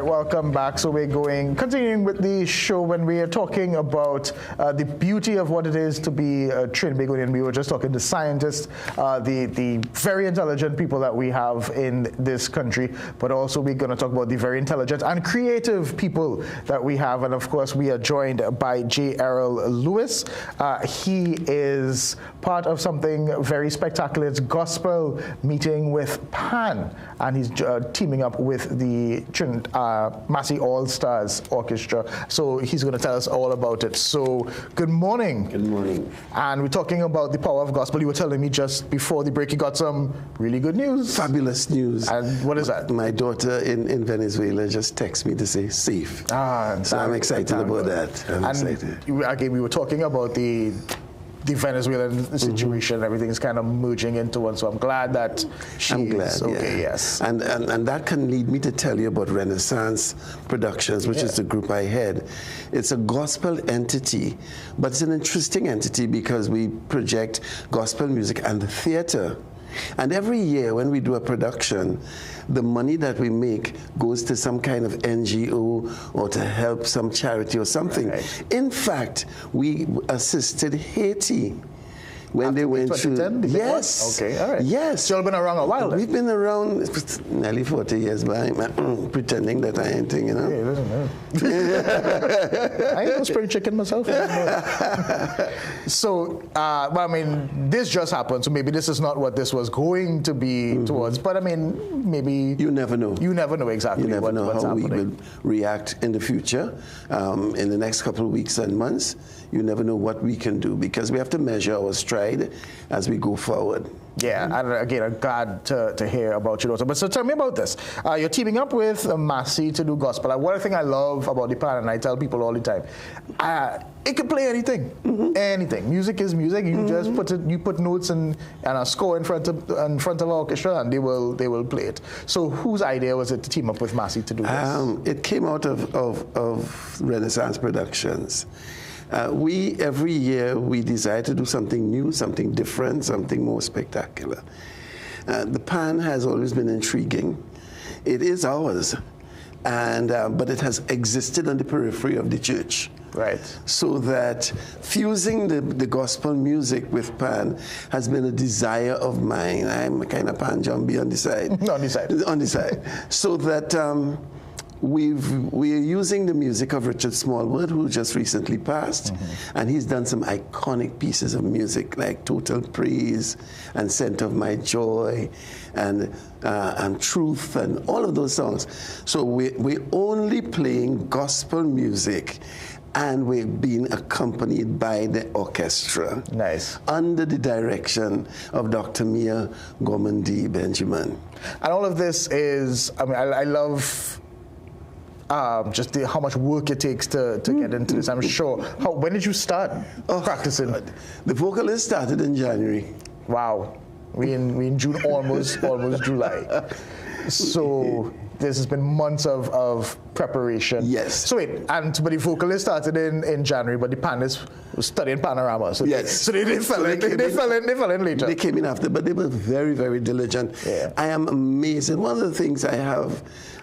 Welcome back. So we're continuing with the show when we are talking about the beauty of what it is to be a Trinbagonian. We were just talking to scientists, the very intelligent people that we have in this country, but also we're going to talk about the very intelligent and creative people that we have. And of course, we are joined by J. Errol Lewis. He is part of something very spectacular. It's gospel meeting with Pan, and he's teaming up with the Massey All-Stars Orchestra. So he's going to tell us all about it. So good morning. Good morning. And we're talking about the power of gospel. You were telling me just before the break you got some really good news. Fabulous news. And what is that? My daughter in Venezuela just texted me to say safe. So I'm excited about that. I'm excited. Again, we were talking about the Venezuelan situation, everything's kind of merging into one. So I'm glad that she's okay. Yeah. Yes. And that can lead me to tell you about Renaissance Productions, which is the group I head. It's a gospel entity, but it's an interesting entity because we project gospel music and the theater. And every year when we do a production, the money that we make goes to some kind of NGO or to help some charity or something. Right. In fact, we assisted Haiti when they went through. Yes. Okay, all right. Yes. So you've been around a while then? We've been around nearly 40 years, but I'm pretending that I ain't thing, you know. Hey, listen, I ain't no spring chicken myself. So, I mean, this just happened, so maybe this is not what this was going to be towards, but I mean, maybe... You never know. You never know exactly what's happening. You never know how we will react in the future, in the next couple of weeks and months. You never know what we can do because we have to measure our stride as we go forward. Yeah, and again, I'm glad to hear about your daughter. But so tell me about this. You're teaming up with Massey to do gospel. One thing I love about the plan, and I tell people all the time, it can play anything. Anything. Music is music. You just put notes and a score in front of an orchestra, and they will play it. So whose idea was it to team up with Massey to do this? It came out of Renaissance Productions. Every year we decide to do something new, something different, something more spectacular. The Pan has always been intriguing. It is ours. and but it has existed on the periphery of the church. Right. So that fusing the gospel music with pan has been a desire of mine. I'm a kind of pan jumbie on the side. On the side. On the side. So that we're using the music of Richard Smallwood, who just recently passed, and he's done some iconic pieces of music like Total Praise and Scent of My Joy and Truth and all of those songs. So we're only playing gospel music, and we're being accompanied by the orchestra. Nice. Under the direction of Dr. Mia Gormandi Benjamin. And all of this is, I mean, I love just how much work it takes to get into this, I'm sure. When did you start practicing? The vocalist started in January. Wow. We in June, almost July. So this has been months of preparation. Yes. So wait, but the vocalist started in January, but the panelists was studying panorama. So yes. They fell in later. They came in after, but they were very, very diligent. Yeah. I am amazed. And one of the things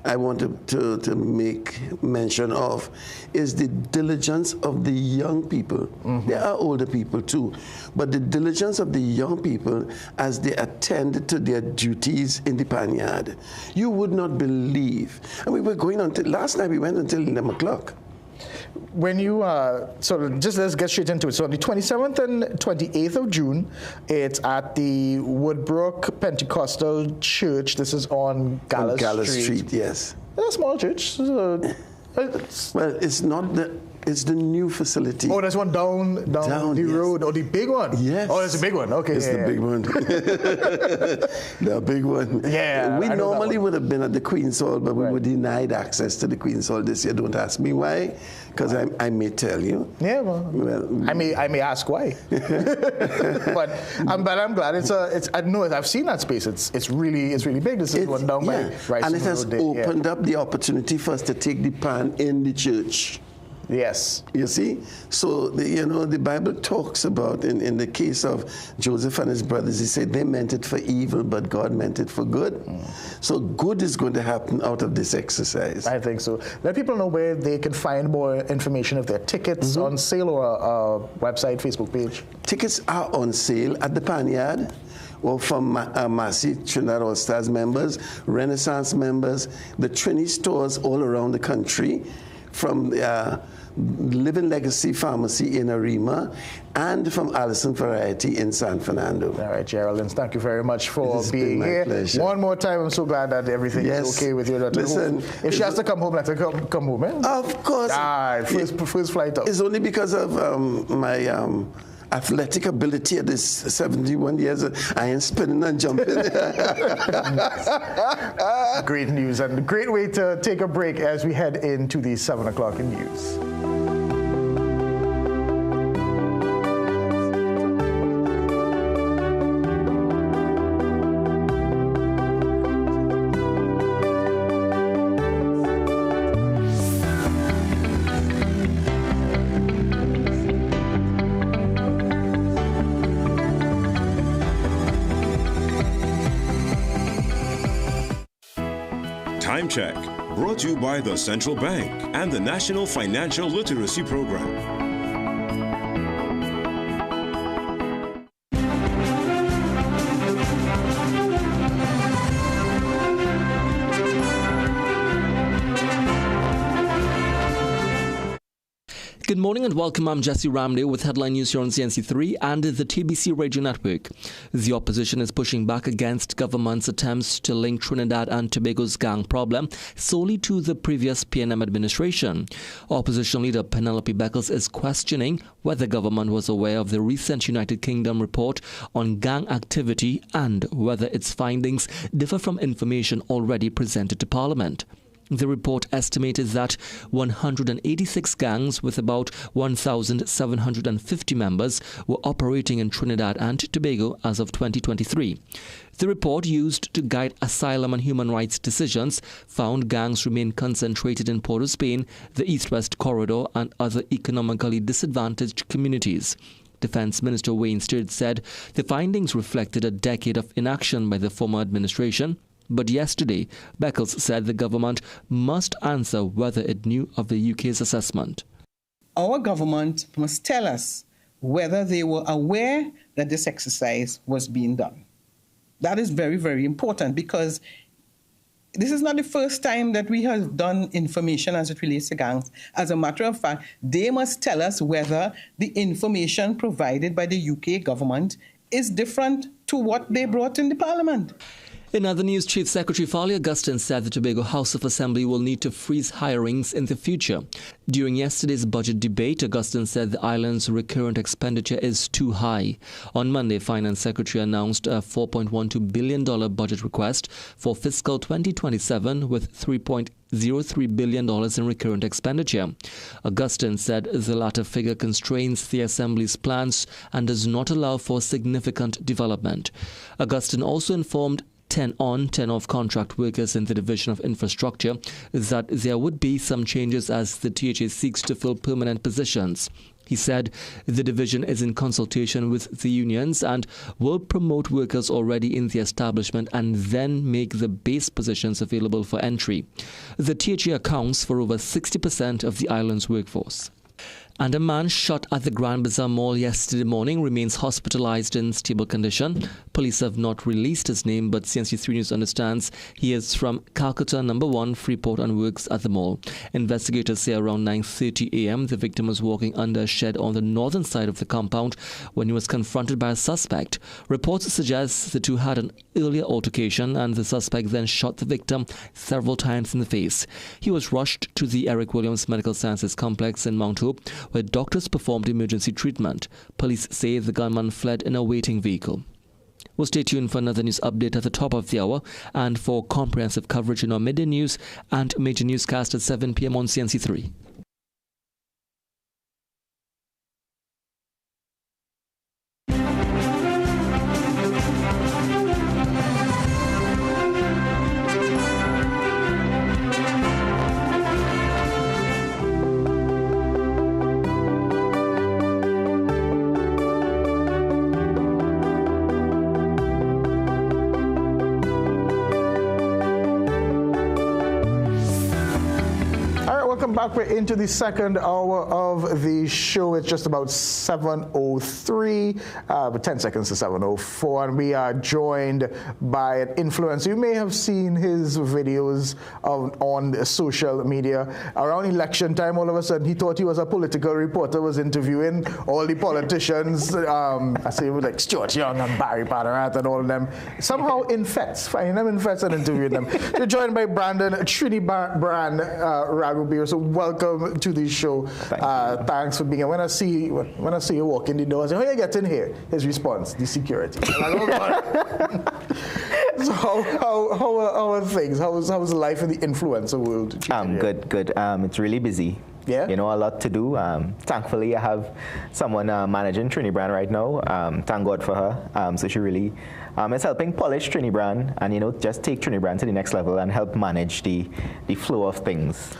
I wanted to make mention of is the diligence of the young people. There are older people too, but the diligence of the young people as they attend to their duties in the panyard. You would not believe. And we were going until, last night we went until 11 o'clock. When you, so just let's get straight into it. So on the 27th and 28th of June, it's at the Woodbrook Pentecostal Church. This is on Gallas Street. Yes. It's a small church. Well, it's not it's the new facility. Oh, there's one down the road. Oh, the big one? Yes. Oh, it's a big one. Okay. It's the big one. The big one. Yeah. We normally would have been at the Queen's Hall, but we were denied access to the Queen's Hall this year. Don't ask me why, because I may tell you. Yeah, well, I may ask why. but I'm glad I've seen that space. It's really big. This is one down by Rice. And it has opened up the opportunity for us to take the pan in the church. Yes. You see? So, the Bible talks about, in the case of Joseph and his brothers, he said they meant it for evil, but God meant it for good. So good is going to happen out of this exercise. I think so. Let people know where they can find more information, if there are tickets on sale or a website, Facebook page. Tickets are on sale at the Panyard, or from Massey, Trinidad All-Stars members, Renaissance members, the Trini stores all around the country, from Living Legacy Pharmacy in Arima, and from Allison Variety in San Fernando. All right, Geraldine, thank you very much for being here. Pleasure. One more time, I'm so glad that everything is okay with your daughter. Listen, if she has to come home, let her come home, eh? Of course. First flight up. It's only because of my athletic ability at this 71 years. I am spinning and jumping. Great news, and a great way to take a break as we head into the 7 o'clock news. Time Check, brought to you by the Central Bank and the National Financial Literacy Program. Good morning and welcome. I'm Jesse Ramdale with headline news here on CNC3 and the TBC Radio Network. The opposition is pushing back against government's attempts to link Trinidad and Tobago's gang problem solely to the previous PNM administration. Opposition leader Penelope Beckles is questioning whether government was aware of the recent United Kingdom report on gang activity and whether its findings differ from information already presented to Parliament. The report estimated that 186 gangs with about 1,750 members were operating in Trinidad and Tobago as of 2023. The report, used to guide asylum and human rights decisions, found gangs remain concentrated in Port of Spain, the East-West Corridor, and other economically disadvantaged communities. Defense Minister Wayne Sturd said the findings reflected a decade of inaction by the former administration. But yesterday, Beckles said the government must answer whether it knew of the UK's assessment. Our government must tell us whether they were aware that this exercise was being done. That is very, very important, because this is not the first time that we have done information as it relates to gangs. As a matter of fact, they must tell us whether the information provided by the UK government is different to what they brought in the Parliament. In other news, Chief Secretary Farley Augustine said the Tobago House of Assembly will need to freeze hirings in the future. During yesterday's budget debate, Augustine said the island's recurrent expenditure is too high. On Monday, Finance Secretary announced a $4.12 billion budget request for fiscal 2027 with $3.03 billion in recurrent expenditure. Augustine said the latter figure constrains the Assembly's plans and does not allow for significant development. Augustine also informed 10-on, 10-off contract workers in the Division of Infrastructure that there would be some changes as the THA seeks to fill permanent positions. He said the division is in consultation with the unions and will promote workers already in the establishment and then make the base positions available for entry. The THA accounts for over 60% of the island's workforce. And a man shot at the Grand Bazaar Mall yesterday morning remains hospitalized in stable condition. Police have not released his name, but CNC3 News understands he is from Calcutta No. 1 Freeport and works at the mall. Investigators say around 9:30 a.m. the victim was walking under a shed on the northern side of the compound when he was confronted by a suspect. Reports suggest the two had an earlier altercation and the suspect then shot the victim several times in the face. He was rushed to the Eric Williams Medical Sciences Complex in Mount Hope, where doctors performed emergency treatment. Police say the gunman fled in a waiting vehicle. We'll stay tuned for another news update at the top of the hour and for comprehensive coverage in our midday news and major newscast at 7 p.m. on CNC3. Welcome back. We're into the second hour of the show. It's just about 7:03, 10 seconds to 7:04, and we are joined by an influencer. You may have seen his videos on social media. Around election time, all of a sudden, he thought he was a political reporter, was interviewing all the politicians. I say like Stuart Young and Barry Patterath and all of them. Somehow in FETS, finding them in FETS and interviewing them. We're joined by Brandon Trinidad Ragubeer. So welcome to the show. Thanks for being here. When I see you walk in the door, I say, how are you getting here? His response, the security. So how are things? How's life in the influencer world? Good. It's really busy. Yeah. You know, a lot to do. Thankfully, I have someone managing Trini Brand right now. Thank God for her. So she really is helping polish Trini Brand and, you know, just take Trini Brand to the next level and help manage the flow of things.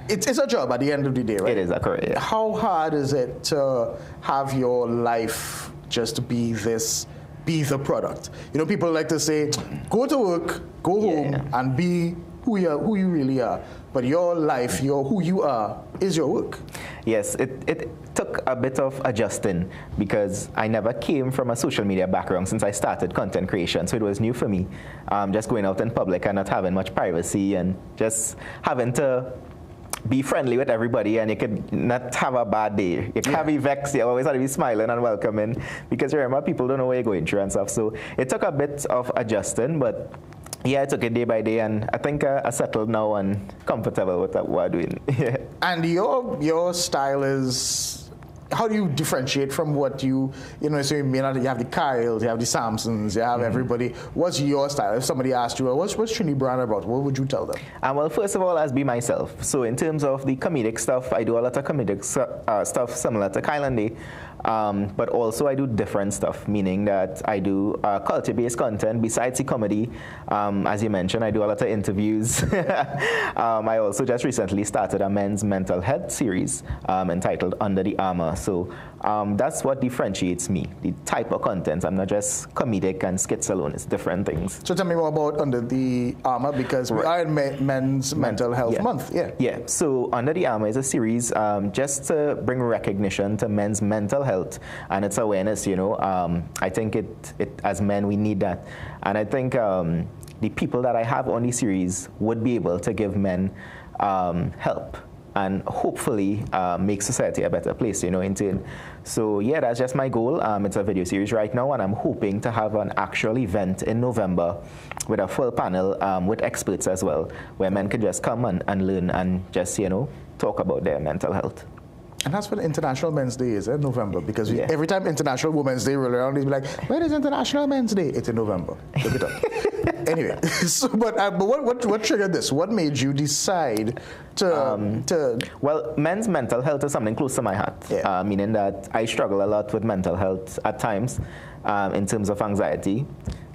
It's a job at the end of the day, right? It is, correct. Yeah. How hard is it to have your life just be the product? You know, people like to say, go to work, go home, and be who you really are. But your life, who you are, is your work. Yes, it took a bit of adjusting because I never came from a social media background since I started content creation. So it was new for me, just going out in public and not having much privacy and just having to be friendly with everybody, and you could not have a bad day. You can't be vexed. You always have to be smiling and welcoming because remember, people don't know where you're going through and stuff. So it took a bit of adjusting, but yeah, I took it day by day, and I think I settled now and comfortable with what I'm doing. Yeah. And your style is, how do you differentiate from what you know, so you have the Kyles, you have the Samsons, you have everybody. What's your style? If somebody asked you, what's Trini Brand about, what would you tell them? Well, first of all, as be myself. So in terms of the comedic stuff, I do a lot of comedic stuff similar to Kyle and Day. But also I do different stuff, meaning that I do culture-based content besides the comedy. As you mentioned, I do a lot of interviews. I also just recently started a men's mental health series entitled Under the Armor. So That's what differentiates me, the type of content. I'm not just comedic and skits alone. It's different things. So tell me more about Under the Armor, because we are in Men's Mental Health Month. Yeah. So Under the Armor is a series just to bring recognition to men's mental health and its awareness. I think it as men we need that, and I think the people that I have on the series would be able to give men help and hopefully make society a better place, So yeah, that's just my goal. It's a video series right now, and I'm hoping to have an actual event in November with a full panel with experts as well, where men can just come and learn and just, talk about their mental health. And that's when International Men's Day is, in November, because every time International Women's Day roll around, they'll be like, when is International Men's Day? It's in November. Look it up. Anyway, but what triggered this? What made you decide to... Well, men's mental health is something close to my heart, meaning that I struggle a lot with mental health at times in terms of anxiety.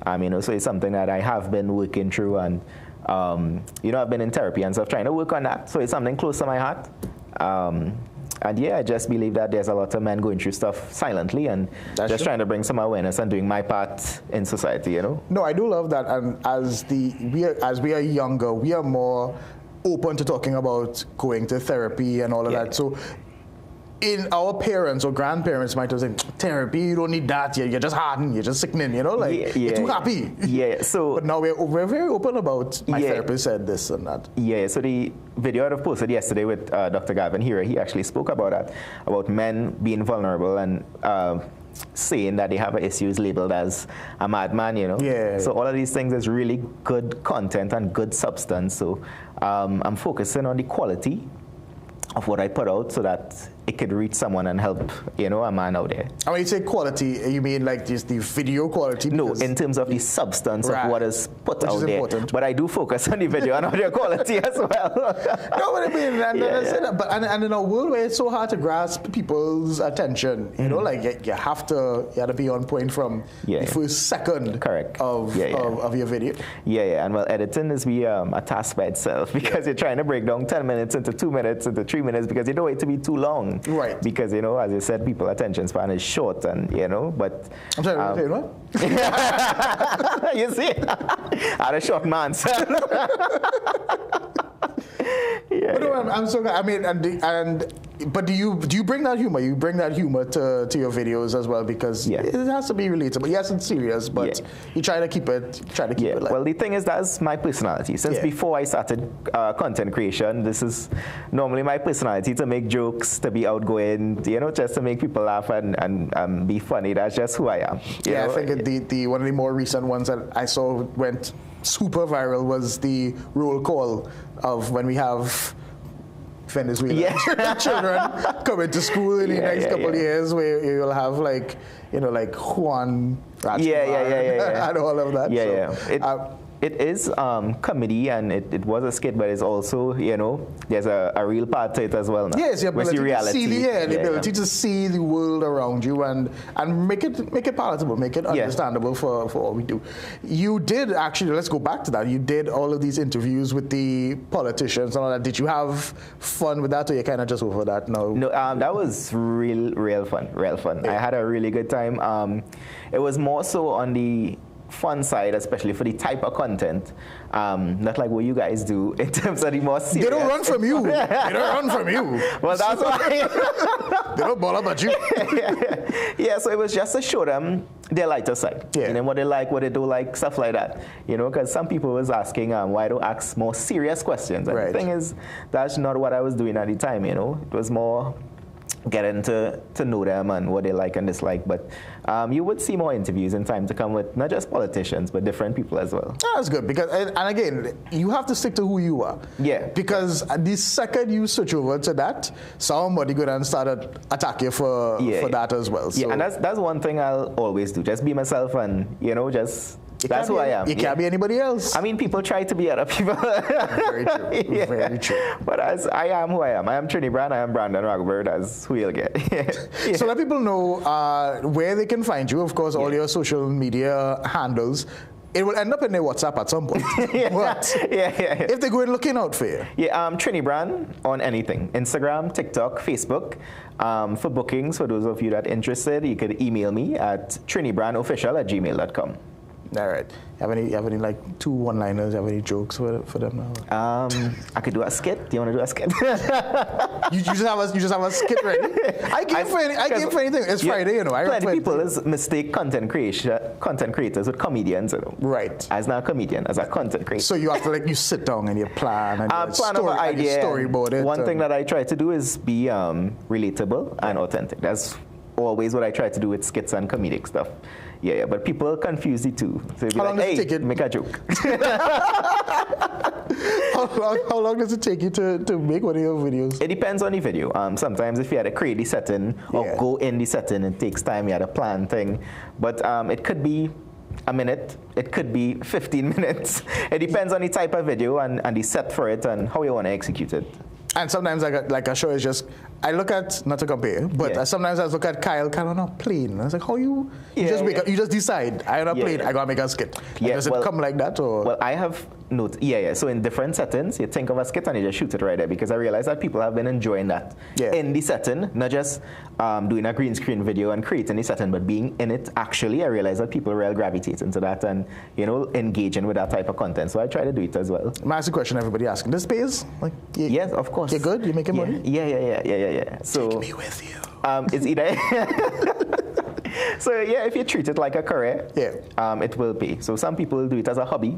So it's something that I have been working through, and, I've been in therapy and stuff, trying to work on that. So it's something close to my heart. And yeah, I just believe that there's a lot of men going through stuff silently, and just trying to bring some awareness and doing my part in society, No, I do love that. And as we are younger, we are more open to talking about going to therapy and all of that. So in our parents or grandparents might have said, therapy, you don't need that. You're just hardened. You're just sickening. You're too happy. Yeah. So, but now we're very open about my therapist said this and that. Yeah. So the video I posted yesterday with Dr. Gavin here, he actually spoke about that, about men being vulnerable and saying that they have issues labeled as a madman. So all of these things is really good content and good substance. So I'm focusing on the quality of what I put out so that it could reach someone and help, a man out there. And when you say quality, you mean like just the video quality? No, in terms of the substance of what is put out there. Important. But I do focus on the video and audio quality as well. No, but I mean, and in a world where it's so hard to grasp people's attention, you have to be on point from the first second of your video. Yeah, and well, editing is a task by itself, because you're trying to break down 10 minutes into 2 minutes into 3 minutes, because you don't want it to be too long. Right. Because, as you said, people's attention span is short, and, but... I'm sorry, what? You see? I had a short man, sir. But no, I'm so glad. I mean, but do you bring that humor? You bring that humor to your videos as well, because it has to be relatable. Yes, it's serious, but you try to keep it light. Well, the thing is, that's my personality. Since before I started content creation, this is normally my personality, to make jokes, to be outgoing, just to make people laugh and be funny. That's just who I am. I think the one of the more recent ones that I saw went super viral was the roll call of when we have Venezuela children coming to school in the next couple of years, where you'll have like Juan Rajkumar and all of that. It is comedy, and it was a skit, but it's also, there's a real part to it as well now. Yes, the ability to see the world around you and make it palatable, make it understandable for what we do. You did actually, let's go back to that. You did all of these interviews with the politicians and all that. Did you have fun with that, or you kind of just over that now? No, that was real fun. Yeah. I had a really good time. It was more so on the fun side, especially for the type of content, not like what you guys do in terms of the more serious. They don't run from you. They don't run from you. Well, that's why. They don't ball up at you. So it was just to show them their lighter side. And then what they like, what they don't like, stuff like that. Because some people was asking, why don't ask more serious questions? And the thing is, that's not what I was doing at the time, It was more getting to know them and what they like and dislike. But you would see more interviews in time to come with not just politicians, but different people as well. That's good, because, and again, you have to stick to who you are. Yeah. Because the second you switch over to that, somebody go down and start attack you for that as well. So. Yeah, and that's one thing I'll always do. Just be myself, and, that's who I am. You can't be anybody else. I mean, people try to be other people. Very true. Very true. But as I am who I am. I am Trini Brand. I am Brandon Ragberg. That's who you'll get. So let people know where they can find you. Of course, all your social media handles. it will end up in their WhatsApp at some point. If they go in looking out for you. Yeah, Trini Brand on anything. Instagram, TikTok, Facebook. For bookings, for those of you that are interested, you could email me at trinibrandofficial@gmail.com. All right. Have any like 2 one-liners? Have any jokes for them now? I could do a skit. Do you want to do a skit? you just have a skit ready. I game for anything. It's Friday, you know. Plenty people mistake content creators with comedians, you know. Right. As not a comedian, as a content creator. So you have to you sit down and you plan and you plan over idea. Storyboard it. One thing that I try to do is be relatable and authentic. That's always what I try to do with skits and comedic stuff. Yeah, but people confuse the two. So How long does it take you? Make a joke. How long does it take you to make one of your videos? It depends on the video. Sometimes if you had to create the setting or go in the setting, it takes time. You had a plan thing. But it could be a minute. It could be 15 minutes. It depends on the type of video and the set for it and how you want to execute it. And sometimes like a show is just, I look at, not to compare, but sometimes I look at Kyle on a plane. And I was like, how you just decide, I'm on a plane, I gotta make a skit. Does it come like that? Or? Well, I have notes. So in different settings, you think of a skit and you just shoot it right there, because I realize that people have been enjoying that in the setting, not just doing a green screen video and creating the setting, but being in it actually. I realize that people really gravitate into that and, you know, engaging with that type of content. So I try to do it as well. My ask a question everybody asking. This pays? Yes, of course. You're good? You making money? Yeah. So take me with you. It's either so if you treat it like a career, it will pay. So some people do it as a hobby,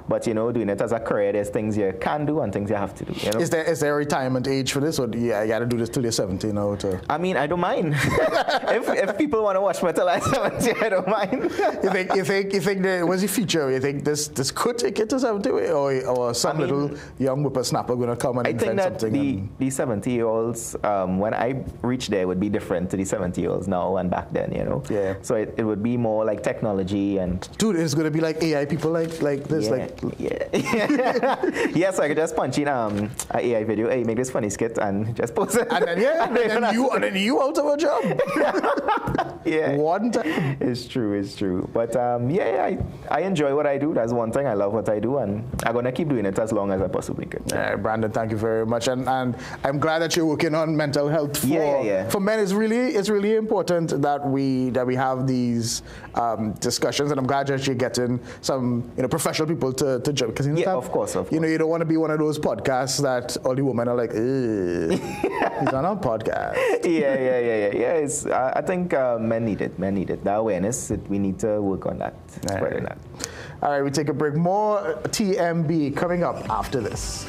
but you know, doing it as a career, there's things you can do and things you have to do. You know? Is there a retirement age for this, or I got to do this till you're 70 now? I mean, I don't mind. if people want to watch me till I'm 70, I don't mind. you think what's the future? You think this could take it to 70, or some little young whippersnapper going to come and invent something? I think that the 70-year-olds, when I reach there, would be different to the 70-year-olds now and back then, you know. Yeah. So it would be more like technology and. Dude, it's going to be like AI people like this, so I could just punch in an AI video. Hey, make this funny skit and just post it. And then you out of a job. One time. It's true. But I enjoy what I do. That's one thing. I love what I do, and I'm gonna keep doing it as long as I possibly could. Brandon, thank you very much, and I'm glad that you're working on mental health for men. It's really important that we have these discussions, and I'm glad that you're getting some professional people to jump, because of course. You don't want to be one of those podcasts that all the women are like, he's on our podcast. Yeah. I think men need it. The awareness, we need to work on that. Spreading that. All right, we take a break. More TMB coming up after this.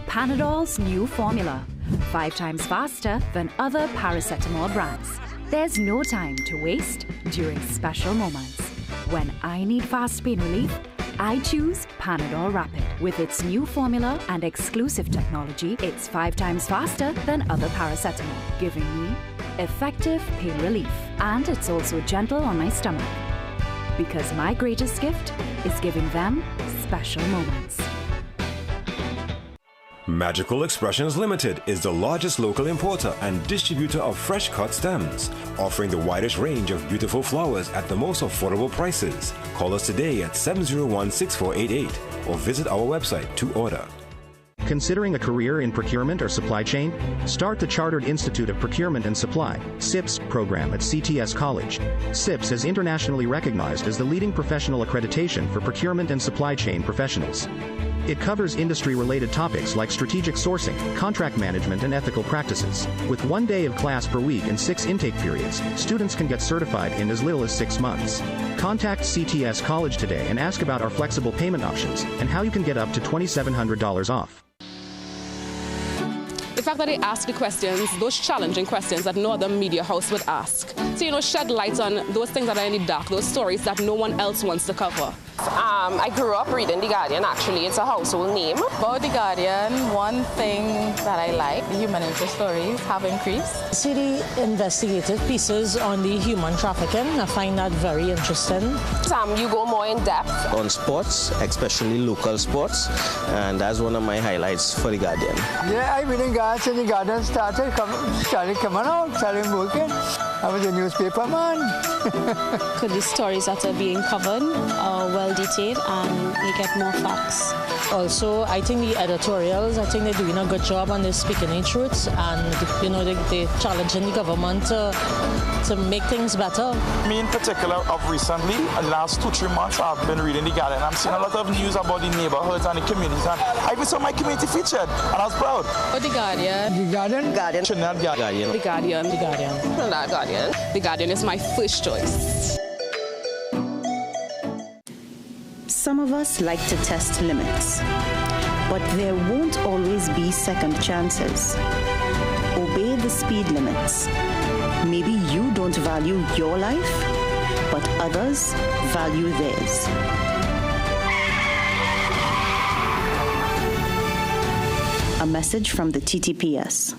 Panadol's new formula, 5 times faster than other paracetamol brands. There's no time to waste during special moments. When I need fast pain relief, I choose Panadol Rapid. With its new formula and exclusive technology, it's 5 times faster than other paracetamol, giving me effective pain relief. And it's also gentle on my stomach. Because my greatest gift is giving them special moments. Magical Expressions Limited is the largest local importer and distributor of fresh cut stems, offering the widest range of beautiful flowers at the most affordable prices. Call us today at 701-6488 or visit our website to order. Considering a career in procurement or supply chain? Start the Chartered Institute of Procurement and Supply, CIPS, program at CTS College. CIPS is internationally recognized as the leading professional accreditation for procurement and supply chain professionals. It covers industry-related topics like strategic sourcing, contract management, and ethical practices. With 1 day of class per week and 6 intake periods, students can get certified in as little as 6 months. Contact CTS College today and ask about our flexible payment options and how you can get up to $2,700 off. The fact that they ask the questions, those challenging questions that no other media house would ask. So, shed light on those things that are in the dark, those stories that no one else wants to cover. I grew up reading The Guardian, actually. It's a household name. About The Guardian, one thing that I like, the human interest stories have increased. See the investigative pieces on the human trafficking. I find that very interesting. You go more in depth. On sports, especially local sports, and that's one of my highlights for The Guardian. Yeah, I've been in Ghana since The Guardian started coming out, started working. I was a newspaper man. The stories that are being covered are well detailed and you get more facts. Also, I think the editorials, I think they're doing a good job and they're speaking the truth, and you know they're challenging the government to make things better. Me in particular, of recently, the last 2-3 months, I've been reading The Guardian. I'm seeing a lot of news about the neighborhoods and the communities, and I even saw my community featured, and I was proud. Oh, The Guardian. The Guardian? Guardian. Trinidad Guardian. The Guardian. The Guardian. Trinidad Guardian. The Guardian is my first choice. Some of us like to test limits, but there won't always be second chances. Obey the speed limits. Maybe you don't value your life, but others value theirs. A message from the TTPS.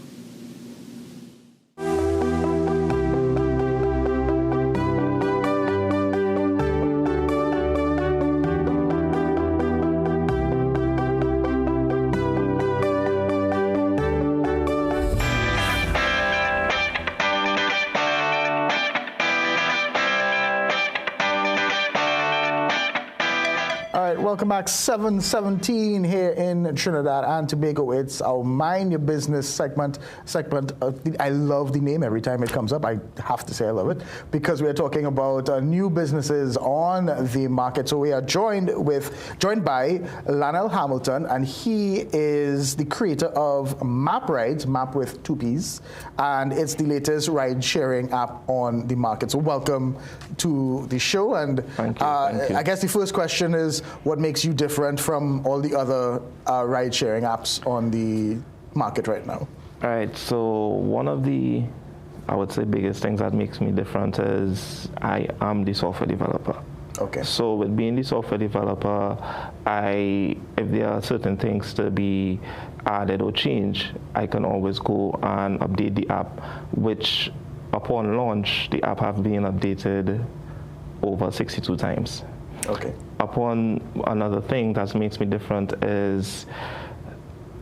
Welcome back. 7:17 here in Trinidad and Tobago. It's our Mind Your Business segment. I love the name every time it comes up. I have to say I love it because we're talking about new businesses on the market. So we are joined by Lionel Hamilton, and he is the creator of Map Rides, Map with 2 Ps, and it's the latest ride-sharing app on the market. So welcome to the show. And Thank you. I guess the first question is, what makes you different from all the other ride-sharing apps on the market right now? All right, so one of the, I would say, biggest things that makes me different is I am the software developer. Okay. So with being the software developer, if there are certain things to be added or changed, I can always go and update the app, which upon launch, the app have been updated over 62 times. Okay. Upon another thing that makes me different is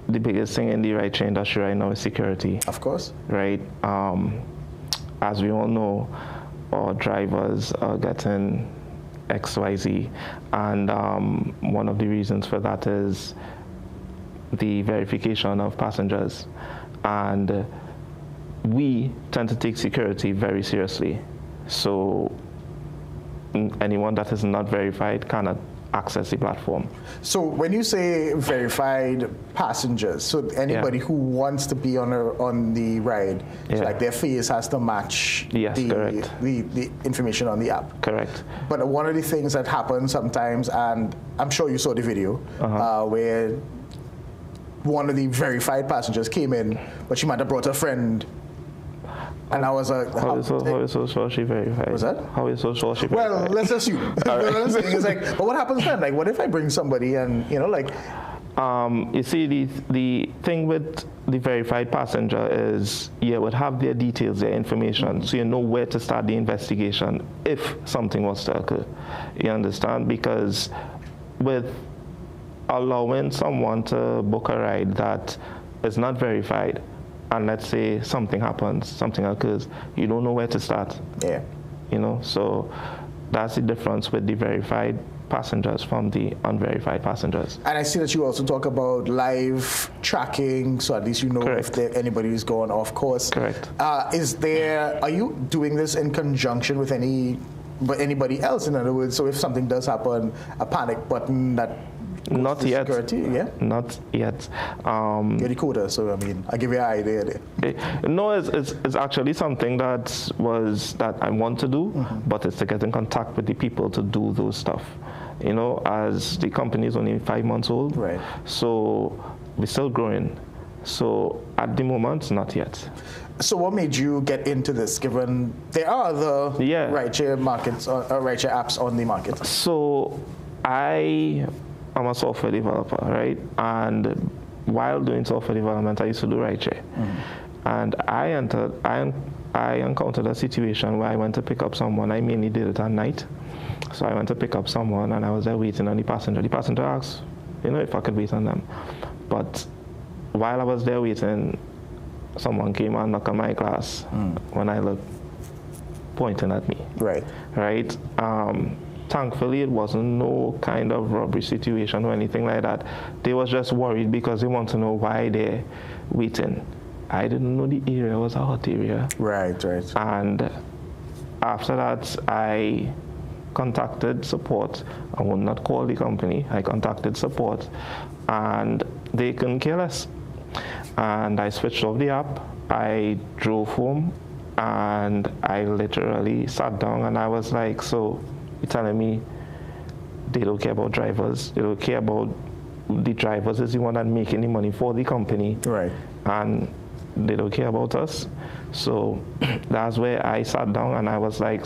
the biggest thing in the ride-share industry right now is security. Of course. Right? As we all know, our drivers are getting XYZ, and one of the reasons for that is the verification of passengers. And we tend to take security very seriously. So anyone that is not verified cannot access the platform. So when you say verified passengers, so anybody who wants to be on the ride, so like their face has to match the information on the app. Correct. But one of the things that happens sometimes, and I'm sure you saw the video, where one of the verified passengers came in, but she might have brought a friend. And I was like, how is so sure she verified? Was that? How is so sure she verified? Well, let's assume. Right. What I'm saying is like, but what happens then? Like, what if I bring somebody and, you know, like... You see, the thing with the verified passenger is you would have their details, their information, so you know where to start the investigation if something was to occur. You understand? Because with allowing someone to book a ride that is not verified, and let's say something happens, something occurs, you don't know where to start. Yeah. You know, so that's the difference with the verified passengers from the unverified passengers. And I see that you also talk about live tracking, so at least you know if anybody is going off course. Correct. Are you doing this in conjunction with anybody else, in other words? So if something does happen, a panic button that Not yet. Security, yeah? Not yet. You're the coder, so I mean, I give you an idea there. No, it's actually something that I want to do, but it's to get in contact with the people to do those stuff. You know, as the company is only 5 months old, right? So we're still growing. So at the moment, not yet. So what made you get into this, given there are other rideshare markets, rideshare apps on the market? So I am a software developer, right? And while doing software development, I used to do rideshare. And I encountered a situation where I went to pick up someone. I mainly did it at night. So I went to pick up someone, and I was there waiting on the passenger. The passenger asked, if I could wait on them. But while I was there waiting, someone came and knocked on my glass when I looked, pointing at me. Right. Thankfully, it wasn't no kind of robbery situation or anything like that. They was just worried because they want to know why they're waiting. I didn't know the area was a hot area. Right. And after that, I contacted support. I would not call the company. I contacted support, and they couldn't care less. And I switched off the app. I drove home, and I literally sat down, and I was like, so you're telling me they don't care about drivers? They don't care about the drivers is the one that making the money for the company. Right. And they don't care about us. So that's where I sat down, and I was like,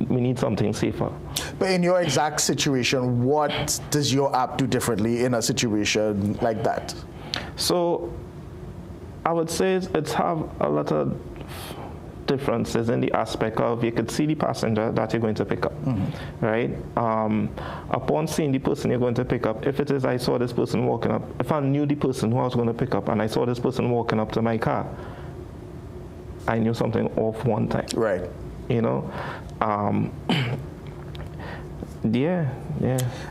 we need something safer. But in your exact situation, what does your app do differently in a situation like that? So I would say it's have a lot of differences in the aspect of you could see the passenger that you're going to pick up, right? Upon seeing the person you're going to pick up, if it is I saw this person walking up, if I knew the person who I was going to pick up and I saw this person walking up to my car, I knew something off one time. Right. Yeah.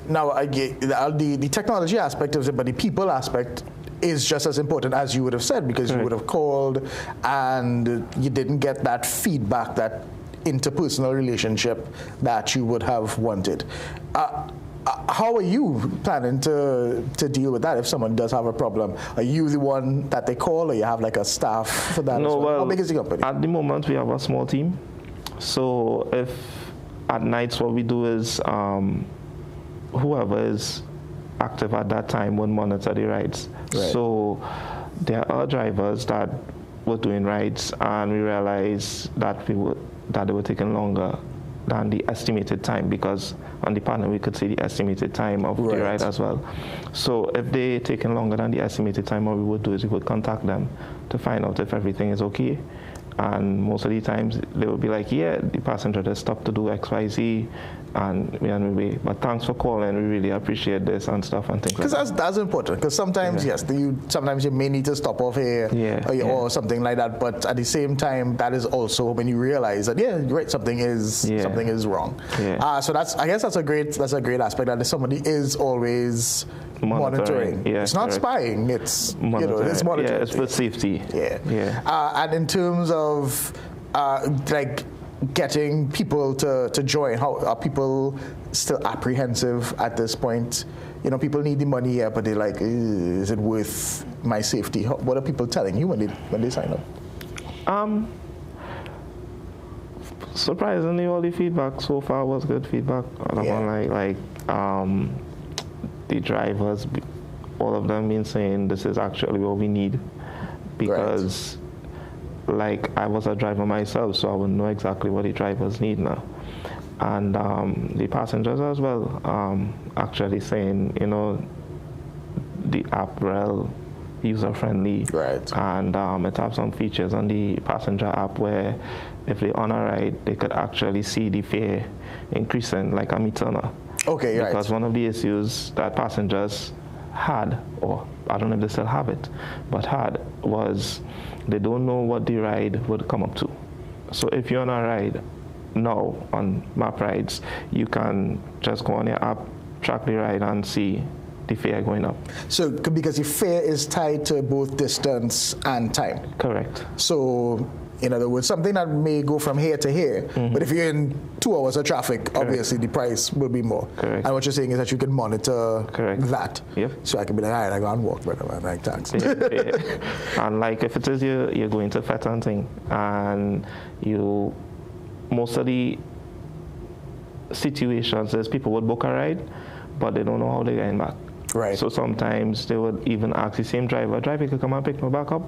Now, I get the technology aspect of it, but the people aspect is just as important as you would have said, because you would have called and you didn't get that feedback, that interpersonal relationship that you would have wanted. How are you planning to deal with that if someone does have a problem? Are you the one that they call, or you have like a staff for that? No, well, how big is the company? At the moment, we have a small team. So if at nights what we do is whoever is active at that time would monitor the rides. Right. So there are drivers that were doing rides, and we realized that they were taking longer than the estimated time, because on the panel we could see the estimated time of the ride as well. So if they're taking longer than the estimated time, what we would do is we would contact them to find out if everything is okay. And most of the times they would be like, yeah, the passenger just stopped to do X, Y, Z, and we're on the way. But thanks for calling. We really appreciate this and stuff and things like that. Because that's important. Because sometimes, sometimes you may need to stop off here or something like that. But at the same time, that is also when you realize that something is wrong. So I guess that's a great aspect, that somebody is always monitoring. It's not spying. It's monitoring. It's monitoring. Yeah, it's for safety. And in terms of like getting people to join, how are people still apprehensive at this point? People need the money, but they're like, is it worth my safety? What are people telling you when they sign up? Surprisingly, all the feedback so far was good feedback. The drivers, all of them been saying this is actually what we need, because like I was a driver myself, so I would know exactly what the drivers need now. And the passengers as well, actually saying, the app well user-friendly. And it has some features on the passenger app where if they're on a ride, they could actually see the fare increasing like a meter now. Because one of the issues that passengers had, or I don't know if they still have it, but had, was they don't know what the ride would come up to. So if you're on a ride now on map rides, you can just go on your app, track the ride, and see the fare going up. So because the fare is tied to both distance and time. Correct. So in other words, something that may go from here to here, but if you're in 2 hours of traffic, obviously the price will be more. And what you're saying is that you can monitor that. So I can be like, all right, I go and walk, brother, like thanks. And like if it is you're going to fete and thing, and most of the situations is people would book a ride, but they don't know how they're getting back. So sometimes they would even ask the same driver, you could come and pick me back up,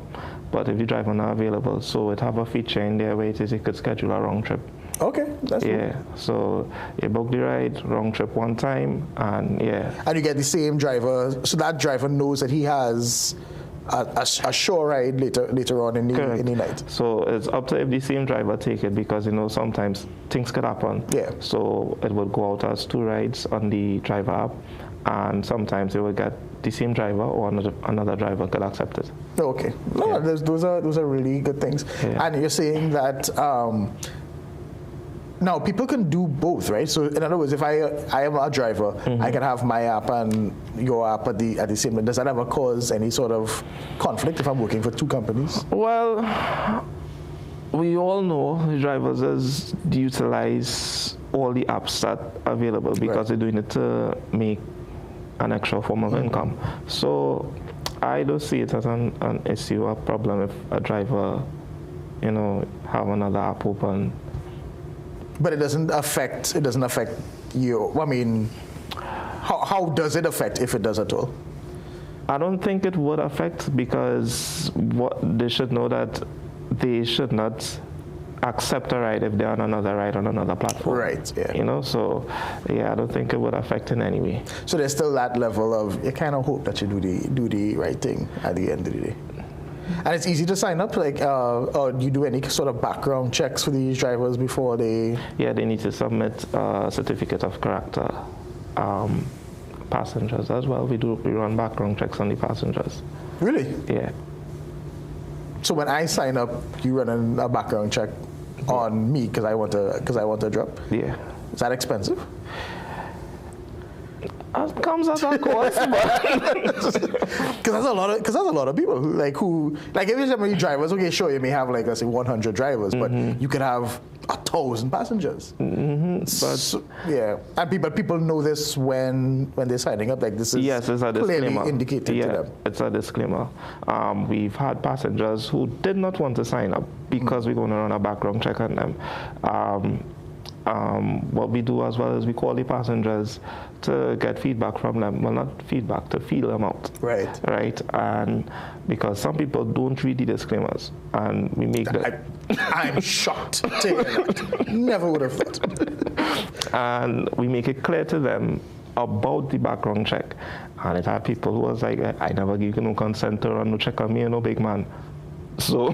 but if the driver not available, so it have a feature in there where it is you could schedule a round trip. Okay, that's yeah. cool. So you book the ride, round trip one time, and yeah. And you get the same driver, so that driver knows that he has a shore ride later on in the night. So it's up to if the same driver take it, because sometimes things could happen. Yeah. So it would go out as 2 rides on the driver app, and sometimes they would get the same driver or another driver could accept it. Okay. No, those are really good things. Yeah. And you're saying that now people can do both, right? So in other words, if I am a driver, I can have my app and your app at the same time. Does that ever cause any sort of conflict if I'm working for 2 companies? Well, we all know the drivers utilize all the apps that are available because they're doing it to make an extra form of income. So I don't see it as an issue or problem if a driver, have another app open. But it doesn't affect you. I mean, how does it affect, if it does at all? I don't think it would affect, because what they should know that they should not accept a ride if they're on another ride on another platform. Right, yeah. So yeah, I don't think it would affect in any way. So there's still that level of, you kind of hope that you do the right thing at the end of the day. And it's easy to sign up, or do you do any sort of background checks for these drivers before they? Yeah, they need to submit a certificate of character. Passengers as well. We run background checks on the passengers. Really? Yeah. So when I sign up, you run a background check on me because I want to drop. Yeah. Is that expensive? It comes at a cost, because there's a lot of people who if you have many drivers, okay, sure, you may have let's say 100 drivers, but you could have 1,000 passengers. So, yeah, and people know this when they're signing up. This is it's a clearly indicated to them. It's a disclaimer. We've had passengers who did not want to sign up because we're going to run a background check on them. What we do as well is we call the passengers to get feedback from them. Well, not feedback, to feel them out. Right. And because some people don't read the disclaimers, and we make that. I'm shocked. Never would have thought. And we make it clear to them about the background check. And it had people who was like, I never give you no consent to run no check on me, no big man. So,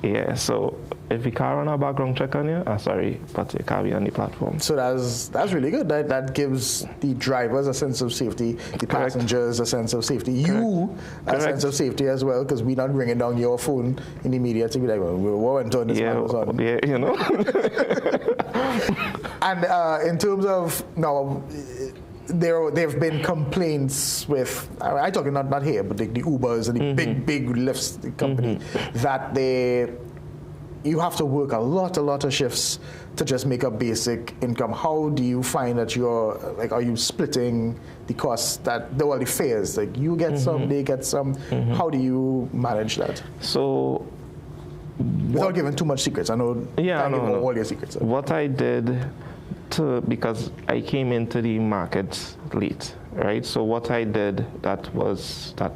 yeah, so if we can't run a background check on you, sorry, but you can't be on the platform. So that's really good. That gives the drivers a sense of safety, the passengers a sense of safety, you a sense of safety as well, because we're not ringing down your phone in the media to be like, well, what went on this man was on. Yeah, And in terms of now, there have been complaints with, I'm talking not here, but the Ubers and the big lifts company, that you have to work a lot of shifts to just make a basic income. How do you find that are you splitting the costs, the fares? You get some, they get some. How do you manage that? So, without giving too much secrets, I know. Yeah, no. All your secrets. What I did, because I came into the market late, right? So what I did that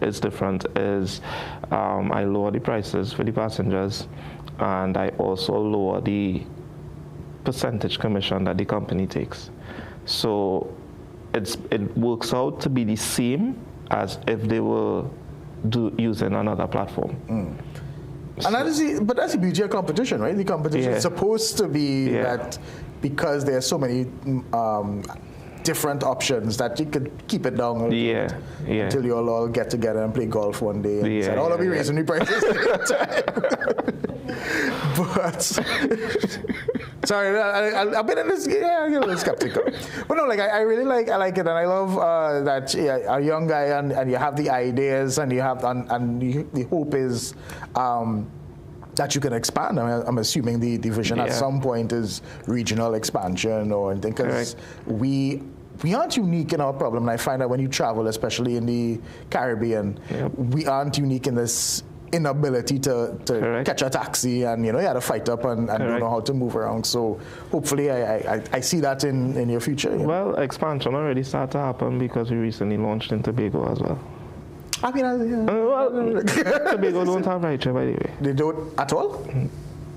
is different is I lower the prices for the passengers, and I also lower the percentage commission that the company takes. So it works out to be the same as if they were using another platform. And that's the beauty of competition, right? The competition is supposed to be that, because there are so many different options, that you could keep it down until you all get together and play golf one day and say, let me raise the prices. But sorry, I've been in this. Yeah, I'm a little skeptical. But no, I really like it, and I love that a young guy and you have the ideas, and you have and the hope is that you can expand. I'm assuming the vision at some point is regional expansion or anything, because we aren't unique in our problem. And I find that when you travel, especially in the Caribbean, we aren't unique in this inability to catch a taxi, and you had to fight up and don't know how to move around. So hopefully I see that in your future. Well, expansion already started to happen because we recently launched in Tobago as well. I mean, Tobago don't have rideshare, by the way. They don't at all?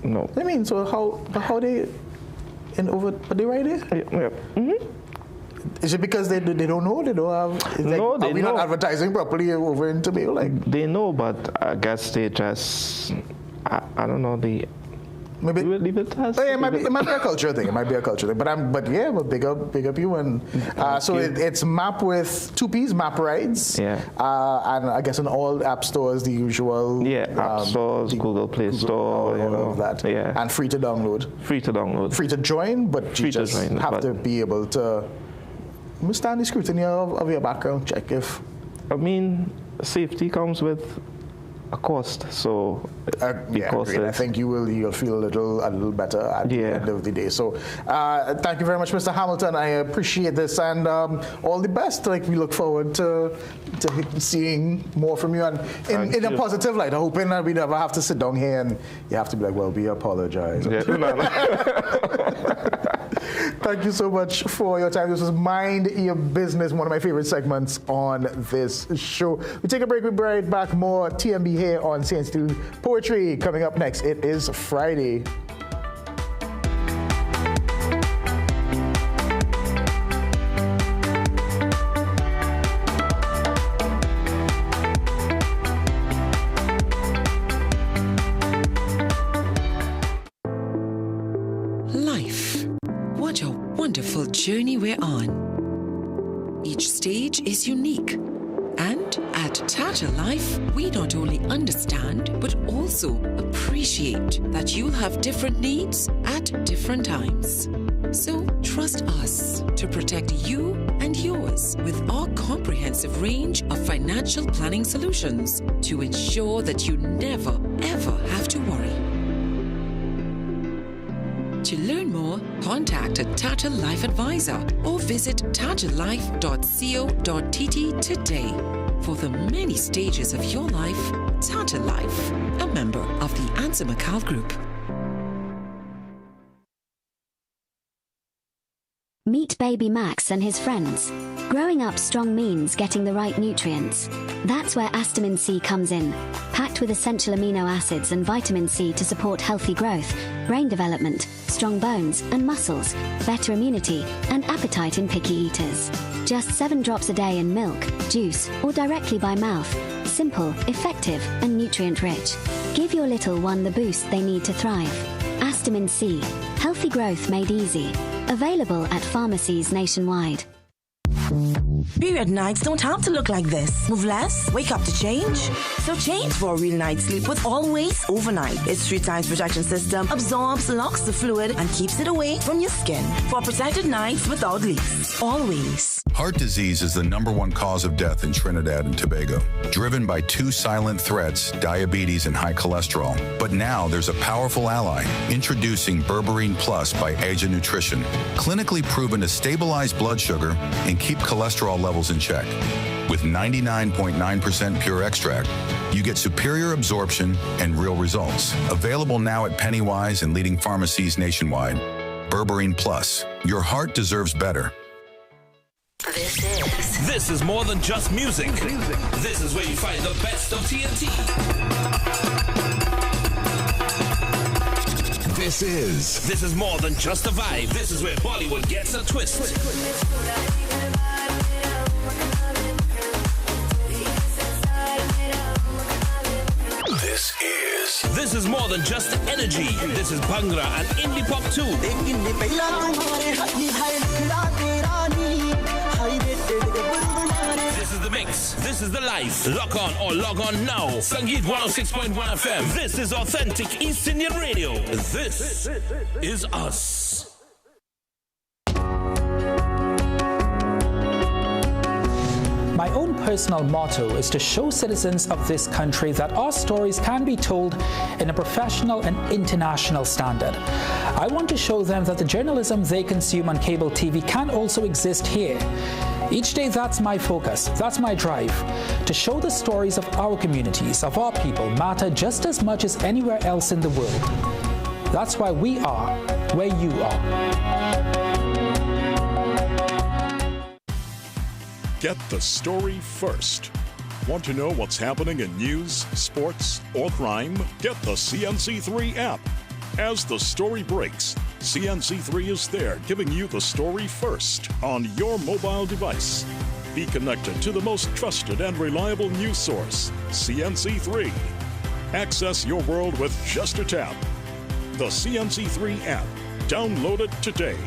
No. I mean, so how they are they right there? Yeah. Mm-hmm. Is it because they don't know? They don't have? No, they are we know. not advertising properly over in Tobago? Like they know, but I guess they just I don't know. They maybe leave it as. Oh, yeah, it might be a culture thing. It might be a culture thing. But big up you and so it's Map with 2 P's, Map Rides. Yeah. And I guess in all app stores the usual. Yeah, app stores, Google Play Store, all of that. Yeah. And free to download. Free to download. Free to join, but you just have to be able to withstand the scrutiny of your background check. If I mean, safety comes with a cost, so agreed. I think you'll feel a little better at the end of the day. So thank you very much, Mr. Hamilton. I appreciate this and all the best. Like we look forward to seeing more from you and in a positive light. I'm hoping that we never have to sit down here and you have to be like, well, we apologize. Thank you so much for your time. This was Mind Your Business, one of my favorite segments on this show. We take a break. We'll be right back. More TMB here on CNC3 Poetry. Coming up next, it is Friday. Life. What a wonderful journey we're on. Each stage is unique. And at Tata Life, we not only understand, but also appreciate that you'll have different needs at different times. So trust us to protect you and yours with our comprehensive range of financial planning solutions to ensure that you never, ever have to worry. To learn more, contact a Tata Life advisor or visit tatalife.co.tt today. For the many stages of your life, Tata Life, a member of the Ansa McCall Group. Meet baby Max and his friends. Growing up strong means getting the right nutrients. That's where Astamin C comes in, packed with essential amino acids and vitamin C to support healthy growth, brain development, strong bones and muscles, better immunity, and appetite in picky eaters. Just 7 drops a day in milk, juice, or directly by mouth. Simple, effective, and nutrient-rich. Give your little one the boost they need to thrive. Astamin C, healthy growth made easy. Available at pharmacies nationwide. Period nights don't have to look like this. Move less, wake up to change. So change for a real night's sleep with Always Overnight. Its 3 times protection system absorbs, locks the fluid, and keeps it away from your skin. For protected nights without leaks. Always. Heart disease is the #1 cause of death in Trinidad and Tobago, driven by 2 silent threats, diabetes and high cholesterol. But now there's a powerful ally, introducing Berberine Plus by Asia Nutrition, clinically proven to stabilize blood sugar and keep cholesterol levels in check. With 99.9% pure extract, you get superior absorption and real results. Available now at Pennywise and leading pharmacies nationwide. Berberine Plus. Your heart deserves better. This is more than just music. This is where you find the best of TNT. This is more than just a vibe. This is where Bollywood gets a twist. This is more than just energy. This is Bhangra and indie pop too. This is the mix. This is the life. Lock on or log on now. Sangeet 106.1 FM. This is authentic East Indian radio. This is us. My own personal motto is to show citizens of this country that our stories can be told in a professional and international standard. I want to show them that the journalism they consume on cable TV can also exist here. Each day, that's my focus, that's my drive, to show the stories of our communities, of our people, matter just as much as anywhere else in the world. That's why we are where you are. Get the story first. Want to know what's happening in news, sports, or crime? Get the CNC3 app. As the story breaks, CNC3 is there giving you the story first on your mobile device. Be connected to the most trusted and reliable news source, CNC3. Access your world with just a tap. The CNC3 app. Download it today.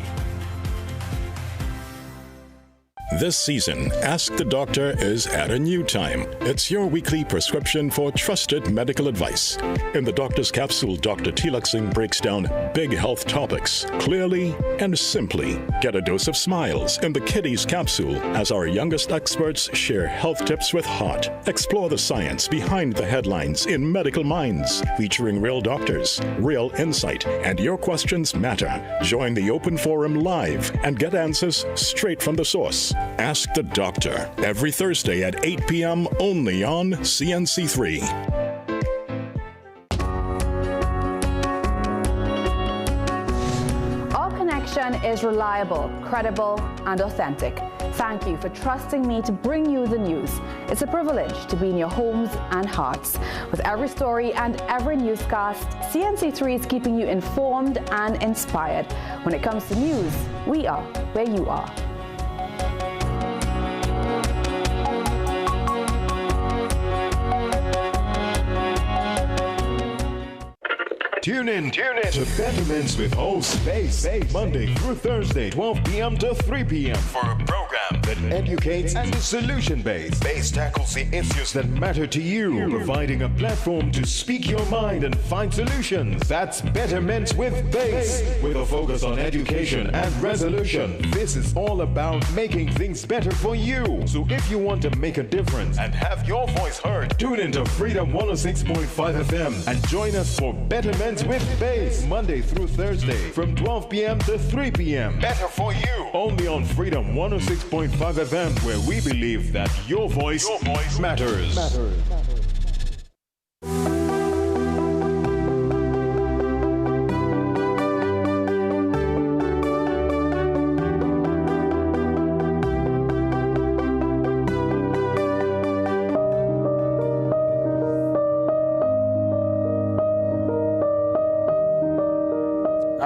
This season, Ask the Doctor is at a new time. It's your weekly prescription for trusted medical advice. In the Doctor's Capsule, Dr. Tilak Singh breaks down big health topics clearly and simply. Get a dose of smiles in the Kiddies Capsule as our youngest experts share health tips with heart. Explore the science behind the headlines in Medical Minds, featuring real doctors, real insight, and your questions matter. Join the open forum live and get answers straight from the source. Ask the Doctor, every Thursday at 8 p.m. only on CNC3. Our connection is reliable, credible, and authentic. Thank you for trusting me to bring you the news. It's a privilege to be in your homes and hearts. With every story and every newscast, CNC3 is keeping you informed and inspired. When it comes to news, we are where you are. Tune in to Betterments with host Base, Monday through Thursday, 12 p.m. to 3 p.m. for a program that educates and is solution-based. Base tackles the issues that matter to you, providing a platform to speak your mind and find solutions. That's Betterments with Base, with a focus on education and resolution. This is all about making things better for you. So if you want to make a difference and have your voice heard, tune into Freedom 106.5 FM and join us for Betterments with Base, Monday through Thursday from 12 p.m. to 3 p.m. Better for you. Only on Freedom 106.5 FM, where we believe that your voice matters.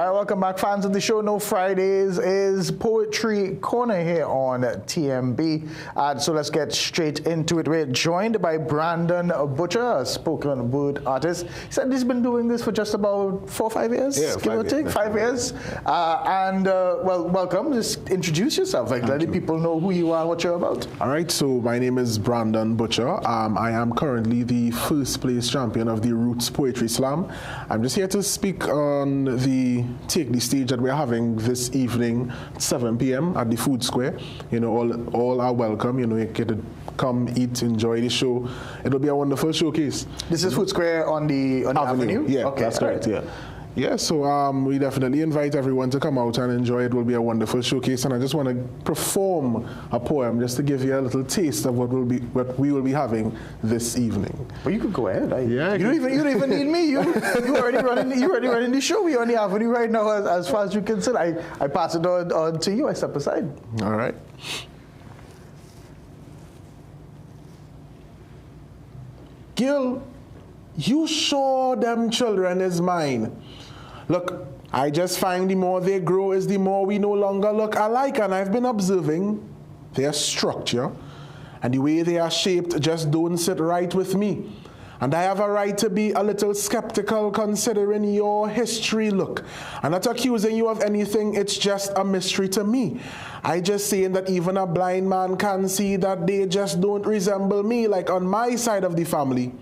Welcome back, fans of the show. No Fridays is Poetry Corner here on TMB. So let's get straight into it. We're joined by Brandon Butcher, a spoken word artist. He said he's been doing this for just about 4 or 5 years, give or take, 5 years. Well, welcome. Just introduce yourself. Like, let the people know who you are, what you're about. All right, so my name is Brandon Butcher. I am currently the first place champion of the Roots Poetry Slam. I'm just here to speak on take the stage that we're having this evening, 7 p.m. at the Food Square. You know, all are welcome. You know, you get to come, eat, enjoy the show. It'll be a wonderful showcase. This is Food Square on the Avenue? Yeah, okay, that's correct, yeah. Yeah, so we definitely invite everyone to come out and enjoy. It will be a wonderful showcase, and I just want to perform a poem just to give you a little taste of what we will be having this evening. Well, you could go ahead. You don't even need me. You already running the show. We're on the Avenue right now, as far as you can sit. I pass it on to you. I step aside. All right. Gil, you sure them children is mine? Look, I just find the more they grow is the more we no longer look alike, and I've been observing their structure, and the way they are shaped just don't sit right with me. And I have a right to be a little skeptical considering your history. Look, I'm not accusing you of anything, it's just a mystery to me. I just saying that even a blind man can see that they just don't resemble me. Like on my side of the family,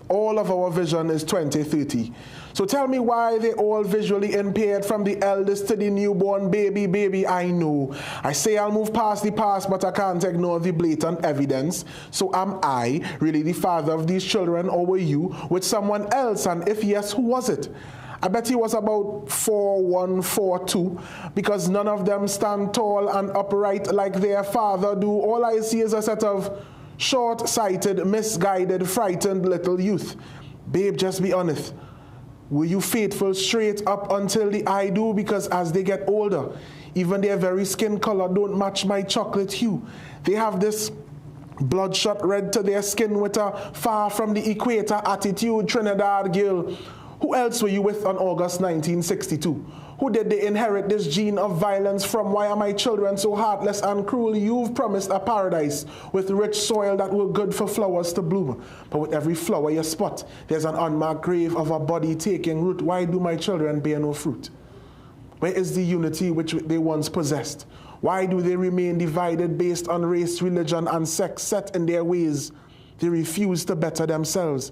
all of our vision is 20/30. So tell me why they all visually impaired from the eldest to the newborn baby. I know. I say I'll move past the past, but I can't ignore the blatant evidence. So am I really the father of these children, or were you with someone else? And if yes, who was it? I bet he was about 4'1", 4'2", because none of them stand tall and upright like their father do. All I see is a set of short-sighted, misguided, frightened little youth. Babe, just be honest. Were you faithful straight up until the I do? Because as they get older, even their very skin color don't match my chocolate hue. They have this bloodshot red to their skin with a far from the equator attitude. Trinidad girl, Who else were you with on August 1962? Who did they inherit this gene of violence from? Why are my children so heartless and cruel? You've promised a paradise with rich soil that were good for flowers to bloom. But with every flower you spot, there's an unmarked grave of a body taking root. Why do my children bear no fruit? Where is the unity which they once possessed? Why do they remain divided based on race, religion, and sex, set in their ways? They refuse to better themselves.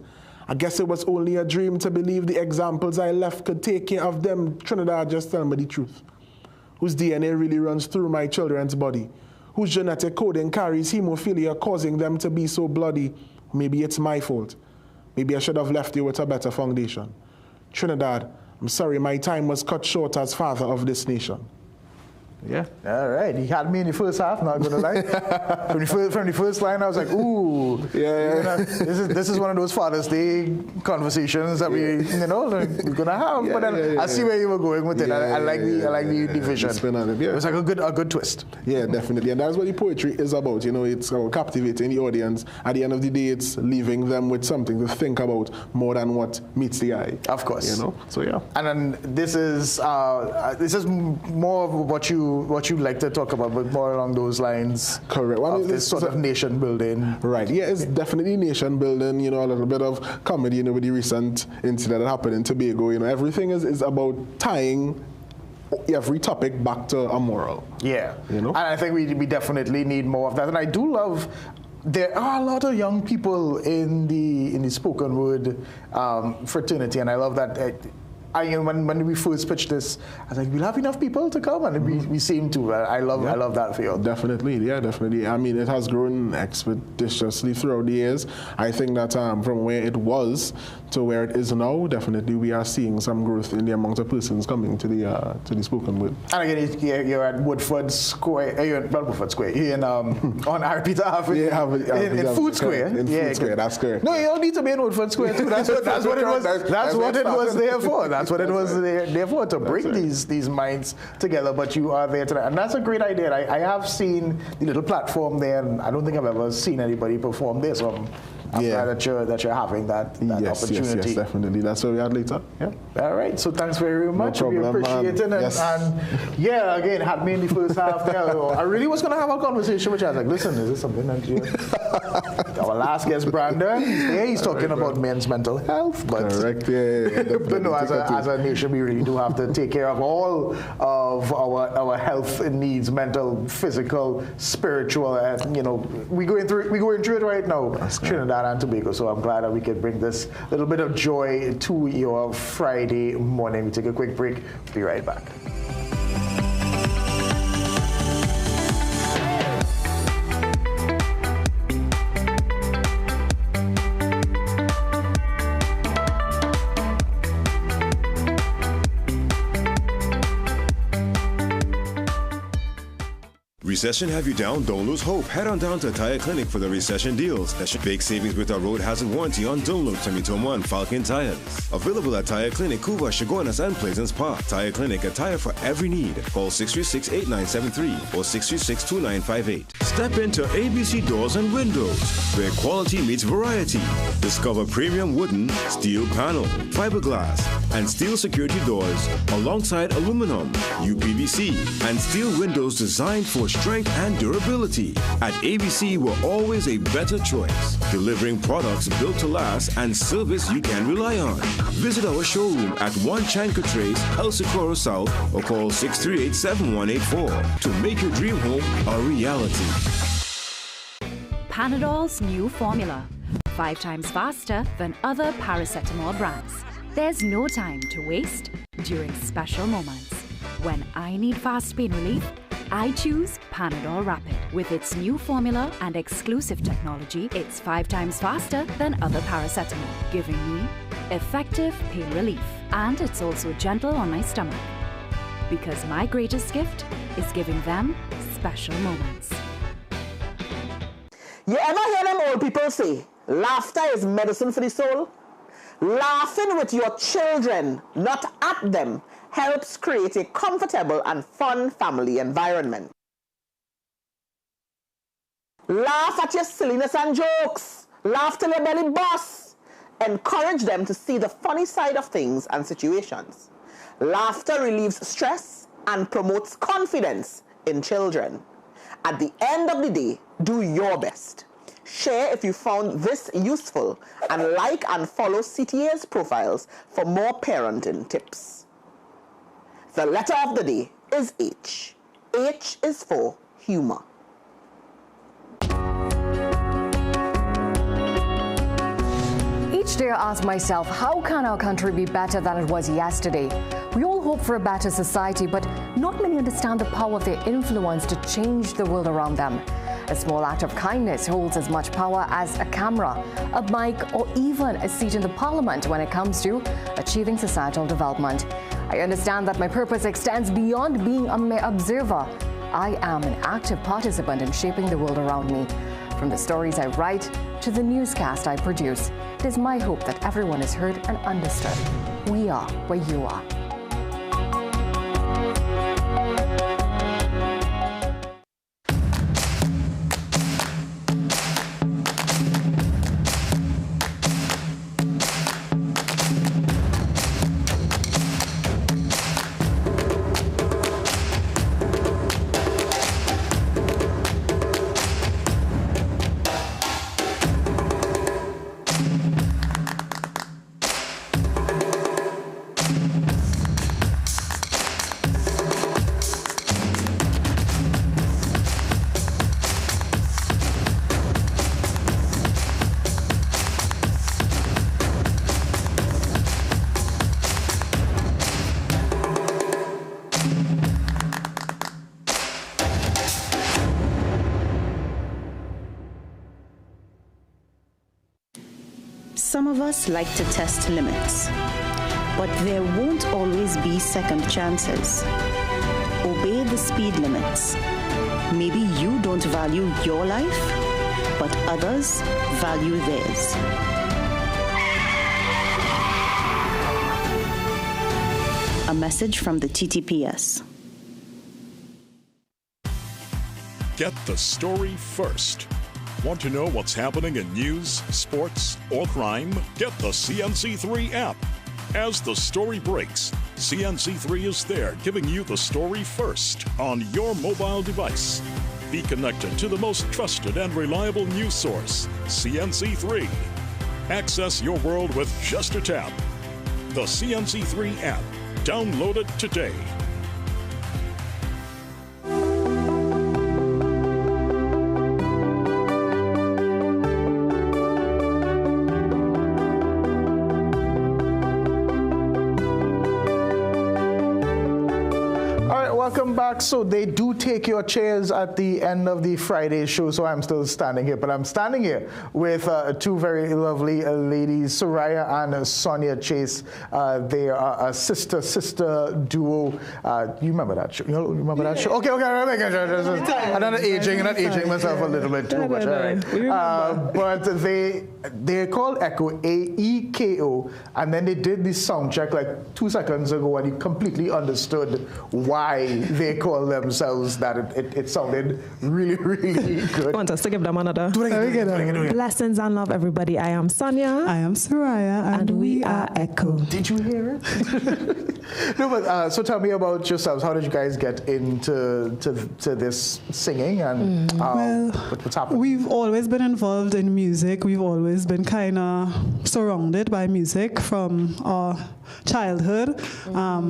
I guess it was only a dream to believe the examples I left could take care of them. Trinidad, just tell me the truth. Whose DNA really runs through my children's body? Whose genetic coding carries hemophilia, causing them to be so bloody? Maybe it's my fault. Maybe I should have left you with a better foundation. Trinidad, I'm sorry my time was cut short as father of this nation. Yeah. All right. He had me in the first half, not going to lie. From the first line, I was like, ooh. Yeah. This is one of those Father's Day conversations that we're going to have. But then I see where you were going with it. I like the vision. It was like a good twist. Yeah, definitely. And that's what the poetry is about. It's about captivating the audience. At the end of the day, it's leaving them with something to think about more than what meets the eye. Of course. So yeah. And then this is more of what you like to talk about, but more along those lines. Correct. Of this sort of nation building. Right. Yeah, it's definitely nation building. A little bit of comedy. With the recent incident that happened in Tobago. Everything is about tying every topic back to a moral. Yeah. And I think we definitely need more of that. And I do love. There are a lot of young people in the spoken word fraternity, and I love that. When we first pitched this, I was like, we'll have enough people to come, and we seem to. I love that field. Definitely, yeah, definitely. I mean, it has grown expeditiously throughout the years. I think that from where it was to where it is now, definitely we are seeing some growth in the amount of persons coming to the spoken word. And again, you're at Woodford Square. You're at Woodford Square. You're in on Harry Peter Ave. In Food Square. In Food Square, that's correct. No, you don't need to be in Woodford Square too. That's what it was. That's what it was there for. That's what it was there for, to bring these minds together. But you are there tonight, and that's a great idea. I have seen the little platform there, and I don't think I've ever seen anybody perform this. I'm glad that you're having that opportunity. Yes, definitely. That's what we had later. Yeah. All right. So thanks very much. No problem, we appreciate it. And again, had me in the first half there. I really was going to have a conversation with you. I was like, listen, is this something that you... Our last guest, Brandon, he's talking about men's mental health. But, correct, yeah. But no, as a nation, we really do have to take care of all of our health needs, mental, physical, spiritual. We're going through it right now. Trinidad and Tobago, so I'm glad that we could bring this little bit of joy to your Friday morning. We take a quick break. Be right back. Recession have you down? Don't lose hope. Head on down to Tire Clinic for the recession deals. That should big savings with our road hazard warranty on Dunlop, Temiton Falcon tires. Available at Tire Clinic, Cuba, Chaguanas, and Pleasance Park. Tire Clinic, a tire for every need. Call 636-8973 or 636-2958. Step into ABC Doors and Windows, where quality meets variety. Discover premium wooden, steel panel, fiberglass, and steel security doors alongside aluminum, UPVC, and steel windows designed for strength and durability. At ABC, we're always a better choice, delivering products built to last and service you can rely on. Visit our showroom at 1 Chanka Trace, El Socorro South, or call 638-7184 to make your dream home a reality. Panadol's new formula, 5 times faster than other paracetamol brands. There's no time to waste during special moments. When I need fast pain relief, I choose Panadol Rapid. With its new formula and exclusive technology, it's 5 times faster than other paracetamol, giving me effective pain relief. And it's also gentle on my stomach. Because my greatest gift is giving them special moments. You ever hear them old people say, laughter is medicine for the soul? Laughing with your children, not at them, helps create a comfortable and fun family environment. Laugh at your silliness and jokes. Laugh till your belly bursts. Encourage them to see the funny side of things and situations. Laughter relieves stress and promotes confidence in children. At the end of the day, do your best. Share if you found this useful, and like and follow CTA's profiles for more parenting tips. The letter of the day is H. H is for humor. Each day I ask myself, how can our country be better than it was yesterday? We all hope for a better society, but not many understand the power of their influence to change the world around them. A small act of kindness holds as much power as a camera, a mic, or even a seat in the parliament when it comes to achieving societal development. I understand that my purpose extends beyond being a mere observer. I am an active participant in shaping the world around me. From the stories I write to the newscast I produce, it is my hope that everyone is heard and understood. We are where you are. Some of us like to test limits, but there won't always be second chances. Obey the speed limits. Maybe you don't value your life, but others value theirs. A message from the TTPS. Get the story first. Want to know what's happening in news, sports, or crime? Get the CNC3 app. As the story breaks, CNC3 is there giving you the story first on your mobile device. Be connected to the most trusted and reliable news source, CNC3. Access your world with just a tap. The CNC3 app. Download it today. Welcome back. So they do take your chairs at the end of the Friday show, so I'm still standing here. But I'm standing here with two very lovely ladies, Soraya and Sonia Chase. They are a sister duo. You remember that show? You remember that show? Okay. I'm not aging myself a little bit too much. All right. But they're called Echo, AEKO, and then they did this sound check like 2 seconds ago, and you completely understood why they call themselves that. It sounded really, really good. Want us to give them another? Do it. Blessings and love, everybody. I am Sonia. I am Soraya. And we are Echo. Did you hear it? No, but so tell me about yourselves. How did you guys get into this singing, and what's happening? We've always been involved in music. We've always been kind of surrounded by music from our childhood,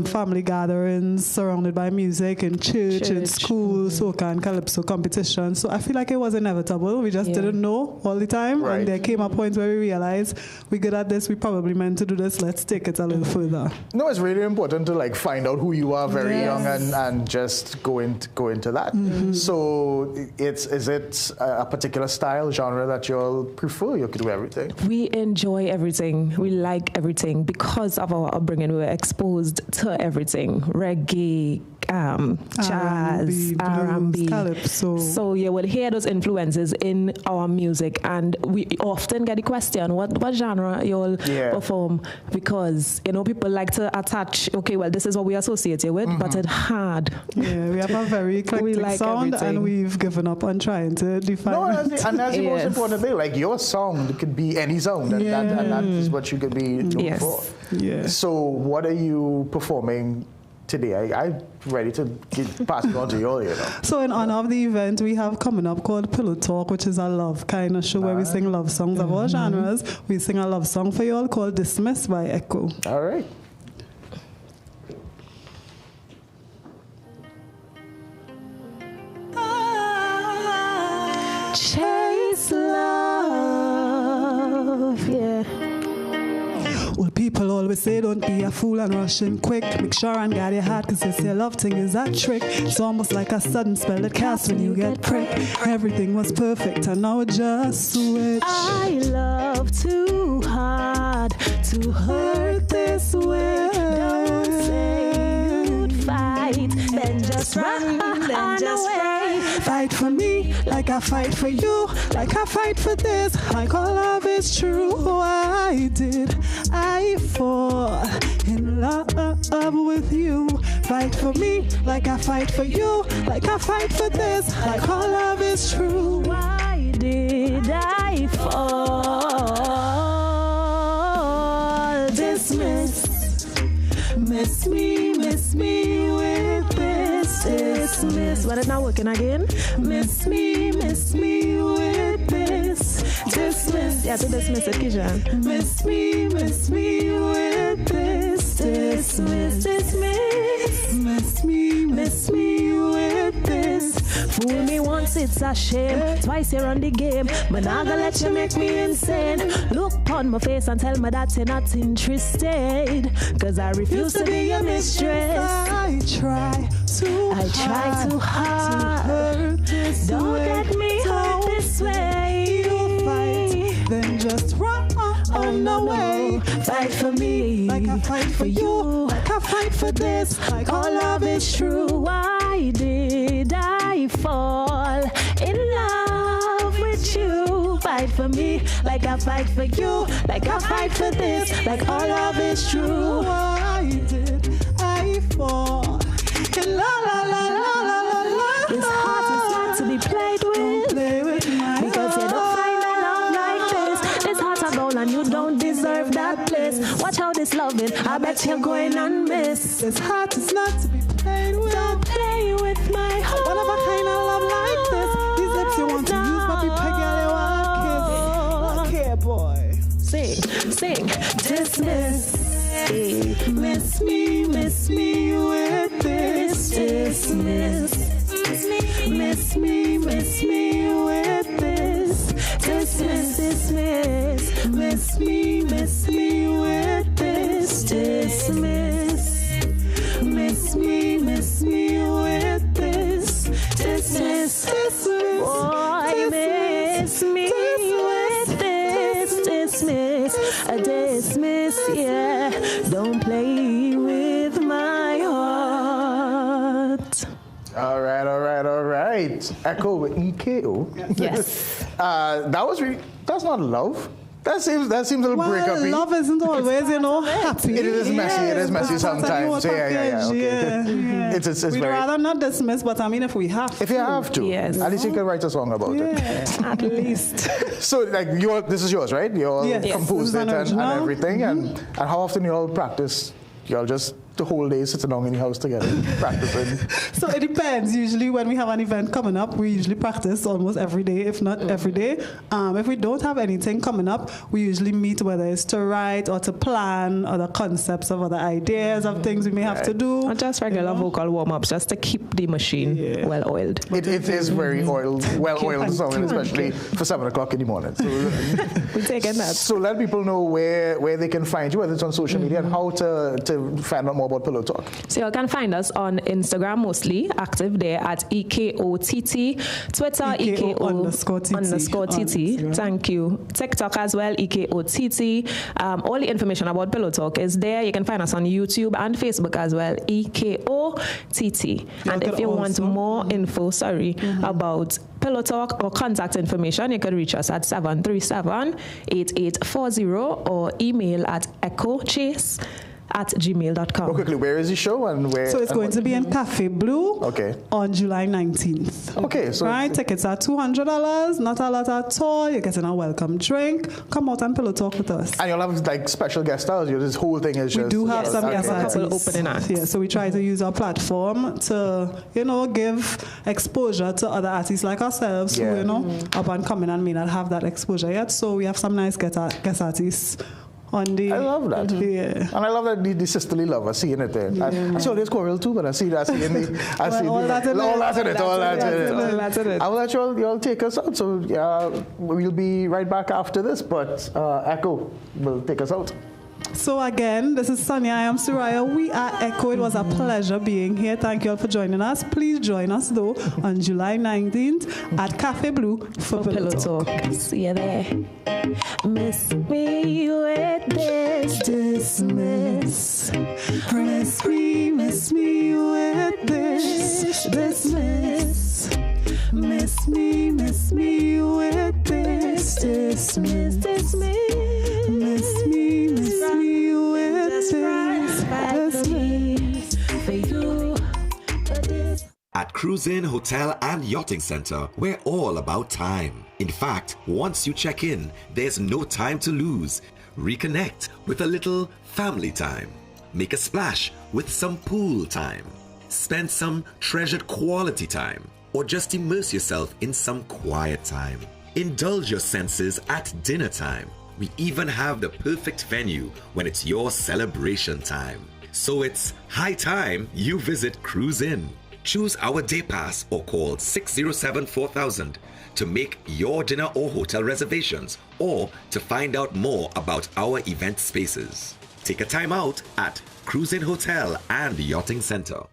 family gatherings, surrounded by music in church, in school, soca and calypso competitions. So I feel like it was inevitable. We just didn't know all the time. Right. And there came a point where we realized we're good at this. We probably meant to do this. Let's take it a little further. No, it's really important to like find out who you are very young and just go into that. Mm-hmm. So is it a particular style, genre that you all prefer? You could do everything. We enjoy everything. We like everything because of our upbringing. We were exposed to everything: reggae, jazz, R&B, calypso. So you will hear those influences in our music, and we often get the question, what genre you'll perform? Because, you know, people like to attach, okay, well, this is what we associate it with, but it's hard. Yeah, we have a very eclectic sound, and we've given up on trying to define it. And that's the most important thing. Like, your sound could be any sound, and that is what you could be known for. Yeah. So what are you performing today? I'm ready to pass it on to you all, you know. So in honor of the event, we have coming up called Pillow Talk, which is a love kind of show where we sing love songs of all genres. We sing a love song for you all called Dismiss by Echo. All right. Chase love, yeah. Well, people always say don't be a fool and rush in quick. Make sure and guard your heart, cause they say love thing is a trick. It's almost like a sudden spell that casts when you get pricked. Everything was perfect and now it just switched. I love too hard to hurt this way. Don't say you'd fight, then just run away. Fight for me like I fight for you, like I fight for this, like all love is true. Why did I fall in love with you? Fight for me like I fight for you, like I fight for this, like all love is true. Why did I fall? Dismiss, miss me with this. Dismiss. What is not working again? Miss me with this. Dismiss. Yeah, to dismiss it, Kishan. Miss me with this. Dismiss. Miss me with this. Fool me once, it's a shame. Twice you're on the game, but now gonna let you make me insane. Look on my face and tell me that you're not interested, cause I refuse to be your mistress. I try too hard to hurt this Don't way. get me hurt this way. You fight, then just run on away. Fight for me, like I fight for you, like I fight for this, like all love is true. Why did I fall in love with you? Fight for me, like I fight for you, like I fight for this, like all love is true. Why did I fall in la la la la la la la? This heart is not to be played with. Don't play with my because you don't find a love like this. This heart's a goal and you don't deserve that place. Watch how this loving, I bet you're going and miss. This heart is not to be played with. Don't play with my heart. Whatever kind of love like this, these lips you want to use, but the peg girl you want kiss. Okay, boy. Sing. Dismiss. Miss me with this. Dismiss. Miss me with this. Dismiss. Miss me with this. Dismiss. Miss me with this. Dismiss. Boy, miss me with this. Dismiss, yeah. Don't play with my heart. All right. Echo with EKO. Yes. That's not love. That seems a little breakup-y. Love isn't always, happy. It is messy sometimes. Yeah. It's We'd very... rather not dismiss, but I mean, if we have to. If you have to. Yes. At least you can write a song about it. At least. So, like, this is yours, right? You all composed it and everything. And how often you all practice? You all just the whole day sitting down in the house together practicing? So it depends. Usually when we have an event coming up, we usually practice almost every day, if not every day. If we don't have anything coming up, we usually meet, whether it's to write or to plan other concepts of other ideas of things we may have to do. Or just regular vocal warm-ups, just to keep the machine well-oiled. It is very well-oiled song, especially for 7 o'clock in the morning. So, we taking that. So let people know where they can find you, whether it's on social media, and how to find out more about Pillow Talk? So you can find us on Instagram, mostly active there at EKOTT, Twitter EKO_TT. Thank you. TikTok as well, EKOTT. All the information about Pillow Talk is there. You can find us on YouTube and Facebook as well, EKOTT. And if you want more info, about Pillow Talk or contact information, you can reach us at 737-8840 or email at echochase@gmail.com. Quickly, where is the show and where? So it's going to be in Cafe Blue on July 19th. Okay, so tickets are $200, not a lot at all. You're getting a welcome drink. Come out and Pillow Talk with us. And you'll have like special guest stars. This whole thing is just. We do have some guest stars. Opening acts. Yeah, so we try to use our platform to, give exposure to other artists like ourselves who, up and coming and may not have that exposure yet. So we have some nice guest artists. I love that. Yeah. And I love that the sisterly love. I see in it there. I saw this choral too, but I see in the. all that's in it. I will let you all take us out. So we'll be right back after this, but Echo will take us out. So again, this is Sonia. I am Suraya. We are Echo. It was a pleasure being here. Thank you all for joining us. Please join us though on July 19th at Cafe Blue for Pillow Talk. See you there. Miss me with this dismiss. Miss me with this dismiss. Miss me with this dismiss. Miss me with this dismiss. For you. At Cruise Inn Hotel and Yachting Center, we're all about time. In fact, once you check in, there's no time to lose. Reconnect with a little family time. Make a splash with some pool time. Spend some treasured quality time. Or just immerse yourself in some quiet time. Indulge your senses at dinner time. We even have the perfect venue when it's your celebration time. So it's high time you visit Cruise Inn. Choose our day pass or call 607-4000 to make your dinner or hotel reservations or to find out more about our event spaces. Take a time out at Cruise Inn Hotel and Yachting Center.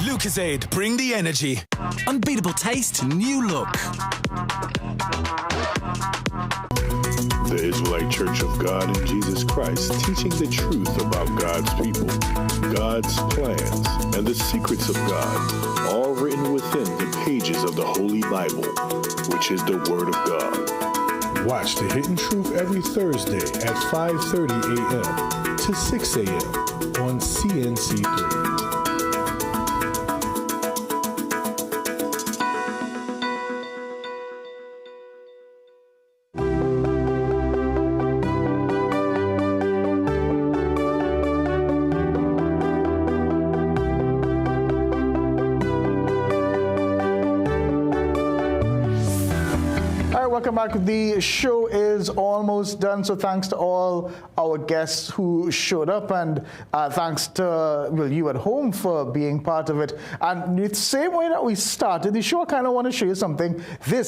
Lucozade, bring the energy. Unbeatable taste, new look. The Israelite Church of God in Jesus Christ, teaching the truth about God's people, God's plans, and the secrets of God, all written within the pages of the Holy Bible, which is the Word of God. Watch The Hidden Truth every Thursday at 5:30 a.m. to 6 a.m. on CNC3. Welcome back. The show is almost done, so thanks to all our guests who showed up, and thanks to you at home for being part of it. And the same way that we started the show, I kind of want to show you something.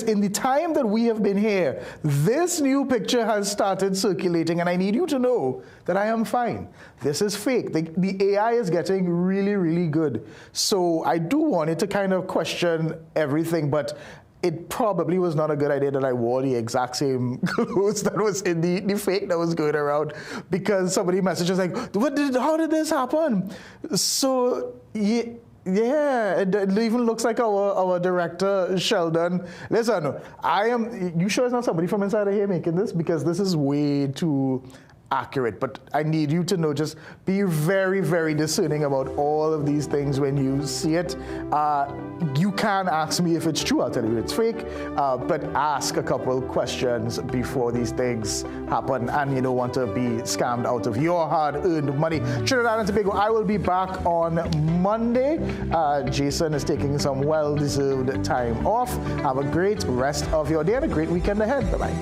In the time that we have been here, this new picture has started circulating, and I need you to know that I am fine. This is fake. The AI is getting really, really good. So I do want it to kind of question everything, but it probably was not a good idea that I wore the exact same clothes that was in the fake that was going around, because somebody messaged us like, how did this happen? So, yeah, it even looks like our director, Sheldon. Listen, you sure it's not somebody from inside of here making this? Because this is way too accurate, but I need you to know, just be very, very discerning about all of these things when you see it. You can ask me if it's true. I'll tell you it's fake, but ask a couple questions before these things happen, and you don't want to be scammed out of your hard-earned money. Trinidad and Tobago, I will be back on Monday. Jason is taking some well-deserved time off. Have a great rest of your day and a great weekend ahead. Bye-bye.